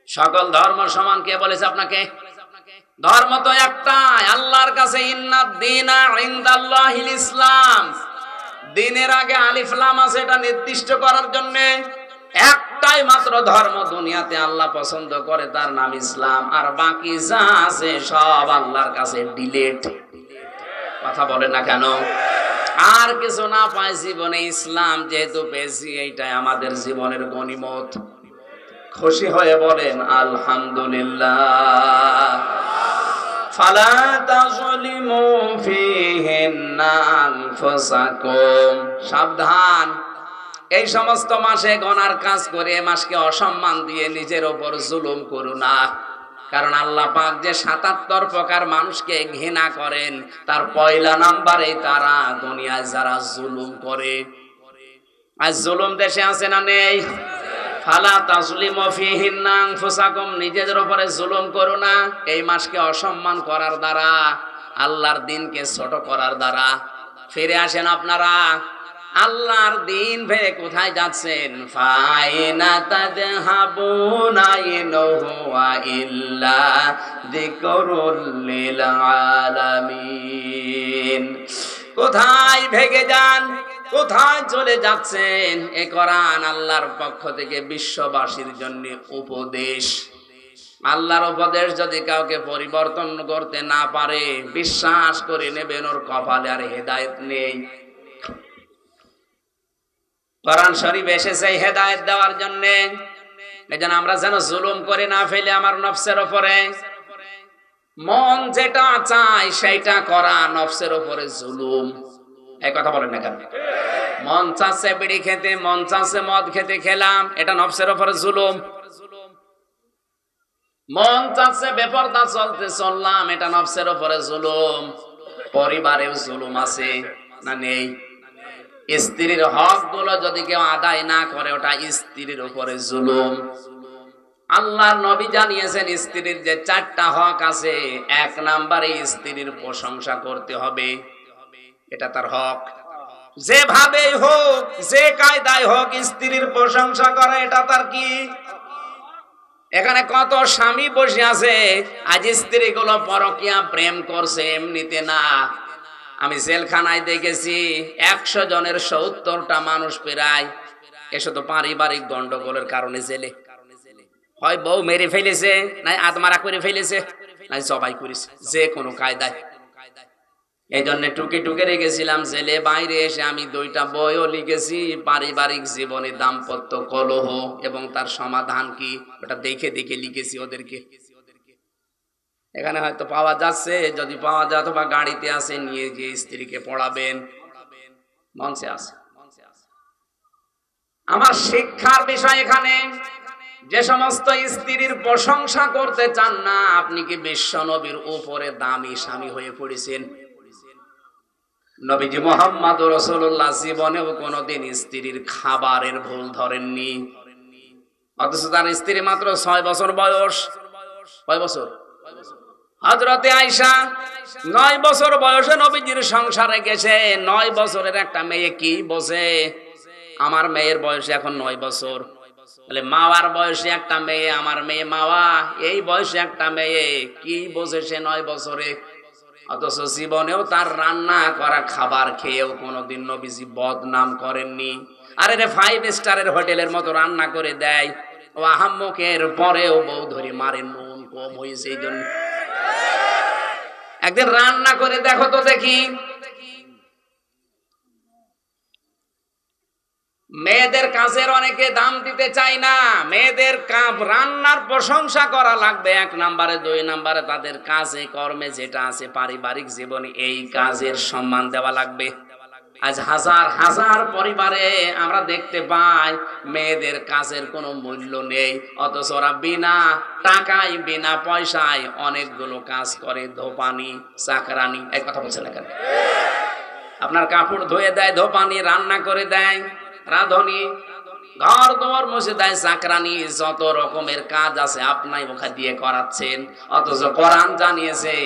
A: সকল ধর্ম সমান কে বলেছে আপনাকে? ধর্ম তো একটাই, আল্লাহর কাছে ইন্নাদ দীনা ইনদাল্লাহিল ইসলাম। দিনের আগে আলিফ লাম আছে, এটা নির্দিষ্ট করার জন্য। একটাই মাত্র ধর্ম দুনিয়াতে আল্লাহ পছন্দ করে, তার নাম ইসলাম। আর বাকি যা আছে সব আল্লাহর কাছে ডিলেট। কথা বলে না কেন? আর কিছু না পাই জীবনে, ইসলাম যেহেতু পেয়েছি, এইটাই আমাদের জীবনের গনিমত। খুশি হয়ে বলেন আলহামদুলিল্লাহ। ফালা তাযলিমু ফীহিন্না আনফুসাকুম। সাবধান, এই সমস্ত মাসে গনার কাজ করে মাসকে অসম্মান দিয়ে নিজের ওপর জুলুম করো না। কারণ আল্লাহ পাক যে ৭৭ প্রকার মানুষকে ঘৃণা করেন, তার পয়লা নাম্বারে তারা দুনিয়ায় যারা জুলুম করে। আজ জুলুম দেশে আছে না নেই? ফালা তাযলিমু ফীহিন্না আনফুসাকুম, নিজেদের উপরে জুলুম করো না। এই মাসকে অসম্মান করার দ্বারা, আল্লাহর দিনকে ছোট করার দ্বারা। ফিরে আসেন আপনারা, আল্লাহর দিন ভেবে কোথায় যাচ্ছেন? ফাইনা তাযহাবুনা ইন হুয়া ইল্লা যিকরুল লিল আলামিন। কোথায় ভেগে যান, কোথায় চলে যাচ্ছেন? এ কোরআন আল্লাহর পক্ষ থেকে বিশ্ববাসীর জন্য উপদেশ। আল্লাহর উপদেশ যদি কাউকে পরিবর্তন করতে না পারে, বিশ্বাস করে নেবেন ওর কপালে আর হেদায়েত নেই। কোরআন শরীফ এসেছে হেদায়েত দেওয়ার জন্য। এজন্য আমরা যেন জুলুম করে না ফেলে আমার নফসের উপরে। মন যেটা চায় সেইটা করা নফসের উপরে জুলুম। এই কথা বলেন না কেন? মন চাচ্ছে বিড়ি খেতে, মন চাচ্ছে মদ খেতে, খেলাম, এটা নফসের উপরে জুলুম। মন চাচ্ছে বেপরদা চলতে, চললাম, এটা নফসের উপরে জুলুম। পরিবারেও জুলুম আছে না নেই? স্ত্রীর হক গুলো যদি কেউ আদায় না করে, ওটা স্ত্রীর উপরে জুলুম। আল্লাহর নবী জানিয়েছেন স্ত্রীর যে 4টা হক আছে, 1 নম্বরে স্ত্রীর প্রশংসা করতে হবে, এটা তার হক। যেভাবে হোক, যে কায়দায় হোক, স্ত্রীর প্রশংসা করা এটা তার কি? এখানে কত স্বামী বসে আছে, আজ স্ত্রী গুলো পরকীয়া প্রেম করছে, এমনিতে না। আমি জেলখানায় দেখেছি 100 জনের 70টা মানুষ প্রায়, এসে তো পারিবারিক গন্ডগোলের কারণে জেলে। হয় বউ মেরে ফেলেছে, নাই আত্মারা করে ফেলেছে, নাই জবাই করেছে, যে কোনো কায়দায়। এই জন্য টুকে টুকে রেখেছিলাম জেলে। বাইরে এসে আমি 2টা বইও লিখেছি, পারিবারিক জীবনে দাম্পত্য কলহ এবং তার সমাধান কি, ওটা দেখে দেখে লিখেছি ওদেরকে। এখানে হয়তো পাওয়া যাচ্ছে, যদি পাওয়া যায় অথবা গাড়িতে আসে, নিয়ে গিয়ে স্ত্রীকে পড়াবেন। মঞ্চে আছে। আমার শিক্ষার বিষয় এখানে, যে সমস্ত স্ত্রীর প্রশংসা করতে চান না, আপনি কি বিশ্ব নবীর উপরে দামি স্বামী হয়ে পড়েছেন? নবীজি মুহাম্মদ রাসূলুল্লাহ জীবনেও কোনোদিন স্ত্রীর খাবারের ভুল ধরেননি। অথচ তার স্ত্রী মাত্র 6 বছর বয়স। কয় বছর? হযরতে আয়েশা 9 বছর বয়সে নবীজির সংসারে গেছে। 9 বছরের একটা মেয়ে কি বোঝে? আমার মেয়ের বয়স এখন 9 বছর। তাহলে মাওয়ার বয়সে একটা মেয়ে, আমার মেয়ে মাওয়া, এই বয়সে একটা মেয়ে কি বোঝে সে 9 বছরে? অথচ জীবনেও তার রান্না করা খাবার খেয়েও কোনোদিন নবীজি বদনাম করেননি। আরে রে 5 স্টারের হোটেলের মতো রান্না করে দেয়, ও আহাম্মকের পরেও বউ ধরে মারে, নুন কম হয়েছে এই জন্য। একদিন রান্না করে দেখো তো দেখি। মেয়েদের কাজের অনেকে দাম দিতে চায় না। মেয়েদের রান্নার প্রশংসা করা লাগবে 1 নম্বরে, 2 নম্বরে তাদের কাজে কর্মে যেটা আছে পারিবারিক জীবনে এই কাজের সম্মান দেওয়া লাগবে। আজ হাজার হাজার পরিবারে আমরা দেখতে পাই মেয়েদের কাজের কোনো মূল্য নেই, অথচ ওরা বিনা টাকায় বিনা পয়সায় অনেকগুলো কাজ করে। ধোপানি, চাকরানি, এই কথা বলছেন না কেন? আপনার কাপড় ধুয়ে দেয় ধোপানি, রান্না করে দেয় রাঁধুনি, ঘর দোর মুছে দেয় চাকরানি, যত রকমের কাজ আছে আপনাই ওখা দিয়ে করাচ্ছেন। অথচ কোরআন জানিয়েছে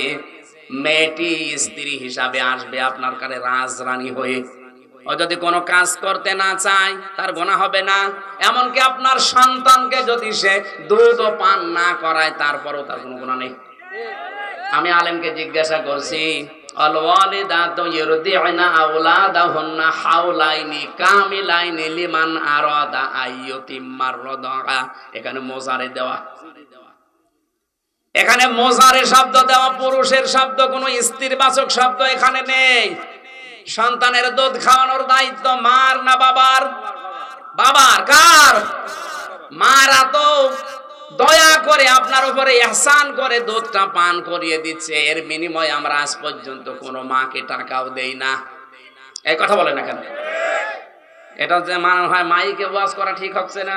A: মেয়েটি স্ত্রী হিসাবে আসবে আপনার কাছে রাজরানী হয়ে। ও যদি কোনো কাজ করতে না চায় তার গুনাহ হবে না। এমনকি আপনার সন্তানকে যদি সে দুধ পান না করায় তারপরও তার কোনো গুনাহ নেই। আমি আলেমকে জিজ্ঞাসা করছি, আল ওয়ালিদাতু ইরদি'না আওলাদাহুন্না হাওলাইনি কামিলাইনি লিমান আরাদা আইয়ুতিম্মার রাদা। এখানে মোজারে দেওয়া, এখানে মোজারে শব্দ দেওয়া, পুরুষের শব্দ, কোনো স্ত্রীবাচক শব্দ এখানে নেই। সন্তানের দুধ খাওয়ানোর দায়িত্ব মার না বাবার? বাবার। কার? মারা তো দয়া করে আপনার উপরে ইহসান করে দুধটা পান করিয়ে দিচ্ছে, এর বিনিময়ে আমরা আজ পর্যন্ত কোনো মাকে টাকাও দেই না। এই কথা বলে না কেন? এটা যে মনে হয় মাইকে ওয়াজ করা ঠিক হচ্ছে না,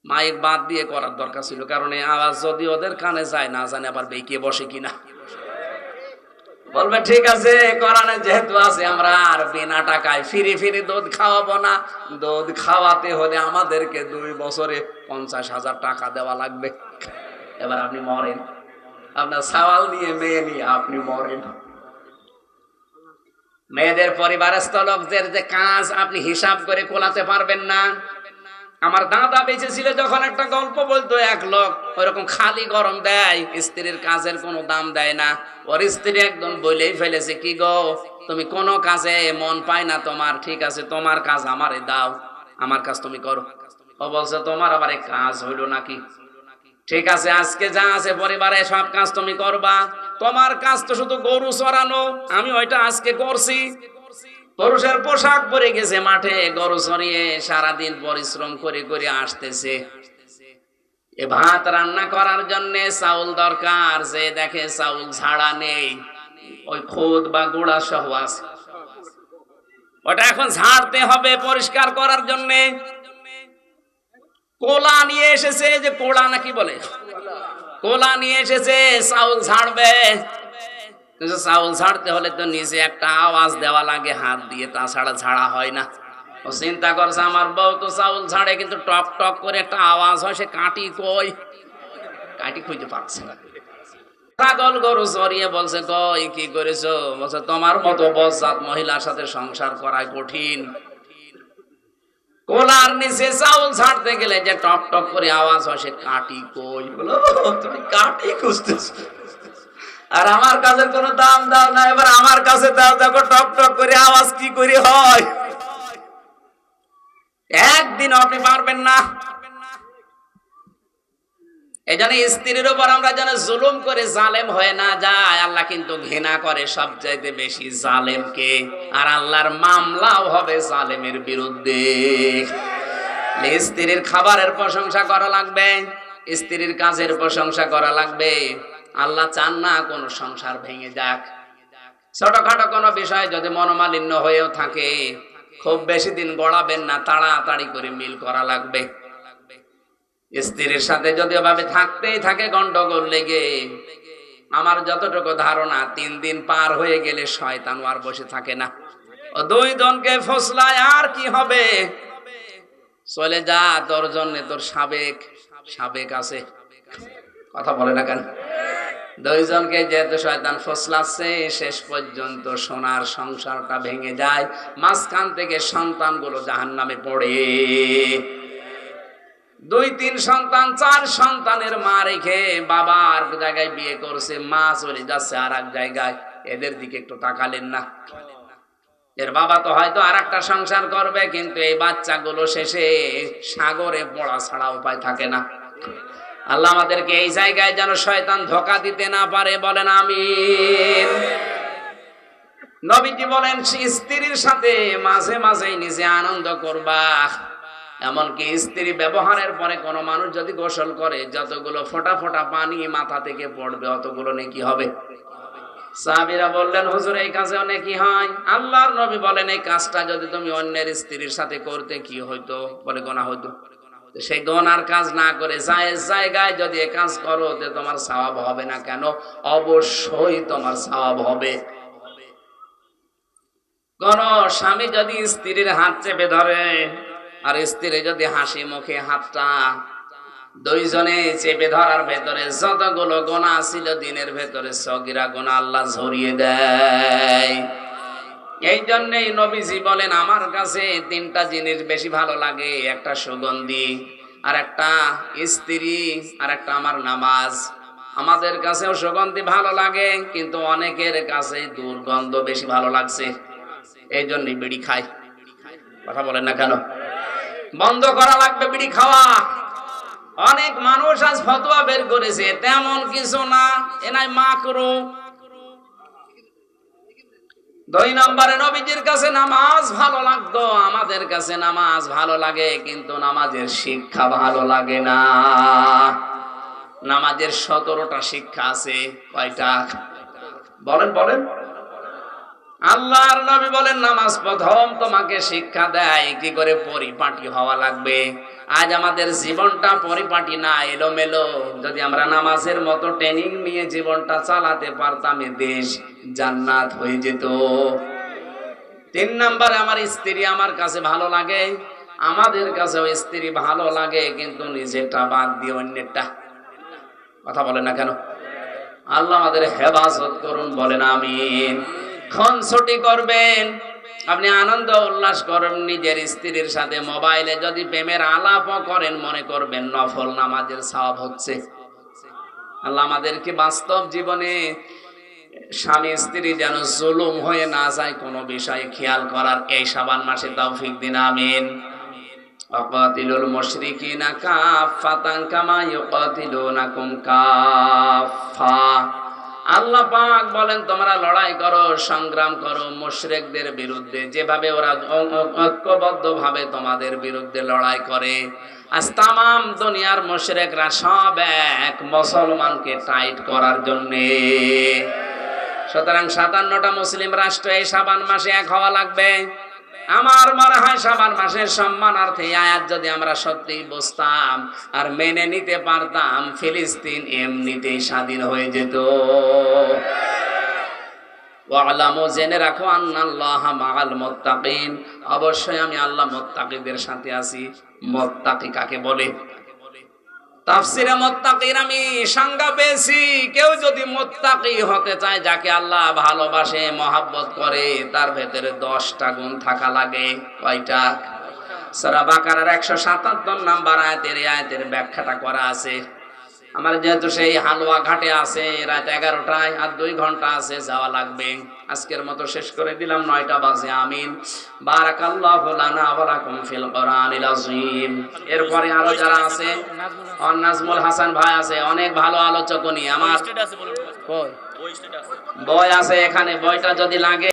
A: মাইক বাদ দিয়ে করার দরকার ছিল। কারণ এই আওয়াজ যদি ওদের কানে যায় না জানে আবার বেঁকিয়ে বসে কিনা। বলবে ঠিক আছে কোরআনে যেহেতু আছে আমরা আর বিনা টাকায় ফিরি ফিরি দুধ খাওয়াবো না। দুধ খাওয়াতে হলে আমাদেরকে 2 বছরে 50,000 টাকা দেওয়া লাগবে। এবার আপনি মরেন, আপনার সওয়াল নিয়ে মেয়ে নিয়ে আপনি মরেন। মেয়েদের পরিবারস্থ লোকদের যে কাজ আপনি হিসাব করে কোলাতে পারবেন না। আমার দাদা বেঁচে ছিল যখন একটা গল্প বলতো, এক লোক ওইরকম খালি গরম দেয়, স্ত্রীর কাজের কোনো দাম দেয় না। ওর স্ত্রী একদম বলেই ফেলেছে, কি গো তুমি কোনো কাজে মন পায় না তোমার, ঠিক আছে তোমার কাজ আমারে দাও, আমার কাজ তুমি করো। ও বলছে তোমার আবার এই কাজ হইল নাকি? ঠিক আছে আজকে যা আছে পরিবারে সব কাজ তুমি করবা, তোমার কাজ তো শুধু গরু চড়ানো, আমি ওইটা আজকে করছি। পুরুষের পোশাক পরে গেছে মাঠে গরু চড়িয়ে সারাদিন পরিশ্রম করে করে আসতেছে। এ ভাত রান্না করার জন্য চাউল দরকার, যে দেখে চাউল ছাড়া নেই, ওই খোদ বা গুঁড়া সহ আছে, ওটা এখন ঝাড়তে হবে পরিষ্কার করার জন্য। কোলা নিয়ে এসেছে, যে কোলা নাকি বলে, কোলা নিয়ে এসেছে চাউল ঝাড়বে। চাউল ছাড়তে হলে তো নিচে একটা আওয়াজ দেওয়া লাগে হাত দিয়ে, তাছাড়া ছাড়া হয় না। ও চিন্তা করছে আমার বউ তো চাউল ছাড়ে কিন্তু টক টক করে একটা আওয়াজ হয়, সে কাটি কই, কাটি খুঁজে পাচ্ছে না। ছাগল গরু চড়িয়ে বলছে কই কি করেছো? বলছে তোমার মতো বজ্জাত মহিলার সাথে সংসার করায় কঠিন। কোলার নিচে চাউল ছাড়তে গেলে যে টক টক করে আওয়াজ হয়, সে কাটি কই। বলো তুমি কাটি খুঁজতেছো, আর আমার কাছের কোনো দাম দাও না, এবার আমার কাছে দাও, দেখো টক টক করে আওয়াজ কি করে হয়। একদিন আপনি পারবেন না। এই জন্য স্ত্রীর উপর আমরা যেন জুলুম করে জালেম হয়ে না যায়। আল্লাহ কিন্তু ঘৃণা করে সবচাইতে বেশি জালেমকে, আর আল্লাহর মামলাও হবে জালেমের বিরুদ্ধে। স্ত্রীর খাবারের প্রশংসা করা লাগবে, স্ত্রীর কাজের প্রশংসা করা লাগবে। আল্লাহ চান না কোন সংসার ভেঙে যাক। ছোটখাটো কোনো বিষয় যদি মনোমালিন্য হয়েও থাকে, খুব বেশি দিন গড়াবেন না, তাড়াতাড়ি করে মিল করা লাগবে। স্ত্রীর সাথে যদি ওভাবে থাকতেই থাকে গন্ডগোল লেগে, আমার যতটুকু ধারণা 3 দিন পার হয়ে গেলে শয়তান আর বসে থাকে না, ও 2 জনকে ফসলায় আর কি হবে, চলে যা, তোর জন্য তোর সাবেক আছে। কথা বলে না কেন? 2 জনকে যেহেতু শয়তান ফসলাচ্ছে, শেষ পর্যন্ত সোনার সংসারটা ভেঙে যায়, মাঝখান থেকে সন্তানগুলো জাহান্নামে পড়ে। 2-3 সন্তান 4 সন্তানের মা রেখে বাবার জায়গায় বিয়ে করছে, মা চলে যাচ্ছে আর এক জায়গায়। এদের দিকে একটু তাকালেন না? এর বাবা তো হয়তো আর একটা সংসার করবে, কিন্তু এই বাচ্চাগুলো শেষে সাগরে পড়া ছাড়া উপায় থাকে না। আল্লাহ আমাদেরকে এই জায়গায় যেন শয়তান ধোঁকা দিতে না পারে, বলেন আমিন। নবীজি বলেন স্ত্রীর সাথে মাঝে মাঝে নিজে আনন্দ করবা। এমনকি স্ত্রী ব্যবহারের পরে কোনো মানুষ যদি গোসল করে, যতগুলো ফোঁটা ফোঁটা পানি মাথা থেকে পড়বে অতগুলো নেকি হবে। সাহাবীরা বললেন হুজুর এই কাজেও নেকি হয়? আল্লাহর নবী বলেন এই কাজটা যদি তুমি অন্যের স্ত্রীর সাথে করতে কি হইতো? বলে গুনাহ হইতো। সেই গুনার কাজ না করে জায়েজ জায়গায় যদি এই কাজ করো তে তোমার সওয়াব হবে না কেন? অবশ্যই তোমার সওয়াব হবে। কোন স্বামী যদি স্ত্রীর হাত চেপে ধরে আর স্ত্রী যদি হাসি মুখে হাতটা, দুইজনে চেপে ধরার ভেতরে যতগুলো গুনাহ ছিল দিনের ভেতরে সগীরা গুনাহ আল্লাহ ঝরিয়ে দেয়। এই জন্যই নবীজি বলেন আমার কাছে 3টা জিনিস বেশি ভালো লাগে, একটা সুগন্ধি, আর একটা স্ত্রী, আর একটা আমার নামাজ। আমাদের কাছেও সুগন্ধি ভালো লাগে, কিন্তু অনেকের কাছে দুর্গন্ধ বেশি ভালো লাগছে, এই জন্যই বিড়ি খায়। কথা বলেন না কেন? বন্ধ করা লাগবে বিড়ি খাওয়া। অনেক মানুষ আজ ফতোয়া বের করেছে তেমন কিছু না, এনাই মাকরু। 2 নম্বরে নবীজির কাছে নামাজ ভালো লাগতো, আমাদের কাছে নামাজ ভালো লাগে, কিন্তু নামাজের শিক্ষা ভালো লাগে না। নামাজের 17টা শিক্ষা আছে, কয়টা? বলেন বলেন। আল্লাহর নবী বলেন নামাজ প্রথম তোমাকে শিক্ষা দেয় কি করে পরিপাটি হওয়া লাগবে। আজ আমাদের জীবনটা পরিপাটি না, এলোমেলো। যদি আমরা নামাজের মতো ট্রেনিং নিয়ে জীবনটা চালাতে পারতাম, এ দেশ জান্নাত হয়ে যেত। 3 নম্বরে আমার স্ত্রী আমার কাছে ভালো লাগে, আমাদের কাছেও স্ত্রী ভালো লাগে, কিন্তু নিজেরটা বাদ দিয়ে অন্যেরটা। কথা বলেন না কেন? আল্লাহ আমাদের হেফাজত করুন, বলেন আমিন। খুনসুটি করবেন, আপনি আনন্দ উল্লাস করেন নিজের স্ত্রীর সাথে, মোবাইলে যদি প্রেমের আলাপও করেন মনে করবেন নফল নামাজের সওয়াব হচ্ছে। আল্লাহ আমাদেরকে বাস্তব জীবনে স্বামী স্ত্রী যেন জুলুম হয়ে না যায় কোনো বিষয়ে খেয়াল করার এই শাবান মাসে তৌফিক দিন, আমিন। ওয়াকাতিলুল মুশরিকিনা কাফাতান কামা ইউকাতিলুনাকুম কাফা। আল্লাহ পাক বলেন তোমরা লড়াই করো, সংগ্রাম করো মুশরিকদের বিরুদ্ধে, যেভাবে ওরা ঐক্যবদ্ধভাবে তোমাদের বিরুদ্ধে লড়াই করে। আজ তামাম দুনিয়ার মুশরিকরা সব এক মুসলমানকে টাইট করার জন্যে। সুতরাং 57টা মুসলিম রাষ্ট্র এই শাবান মাসে এক হওয়া লাগবে। আমার মনে হয় শাবান মাসের সম্মানার্থে আয়াত যদি আমরা সত্যি বুঝতাম আর মেনে নিতে পারতাম, ফিলিস্তিন এমনিতেই স্বাধীন হয়ে যেত। ওয়ালামু, জেনে রাখো, আন্নাল্লাহা মাআল মুত্তাকিন, অবশ্যই আমি আল্লাহ মুত্তাকিদের সাথে আছি। মুত্তাকি কাকে বলে? তাফসিরে মুত্তাকির আমি সংজ্ঞা পেয়েছি, কেউ যদি মুত্তাকি হতে চায়, যাকে আল্লাহ ভালোবাসে মহব্বত করে, তার ভেতরে 10টা গুণ থাকা লাগে। কয়টা? সূরা বাকারার 177 নম্বর আয়াতের আয়াতের ব্যাখ্যাটা করা আছে। আমার যেহেতু সেই হালুয়া ঘাটে আছে, রাত 11টায় আর 2 ঘন্টা আছে, যাওয়া লাগবে। আজকের মতো শেষ করে দিলাম, 9টা বাজে। আমিন। বারাকাল্লাহু লানা ওয়া লাকুম ফিল কোরআনিল আযীম। এরপরে আরো যারা আছে, নাজমুল হাসান ভাই আছে, অনেক ভালো আলোচক উনি। আমার বই আছে এখানে, বইটা যদি লাগে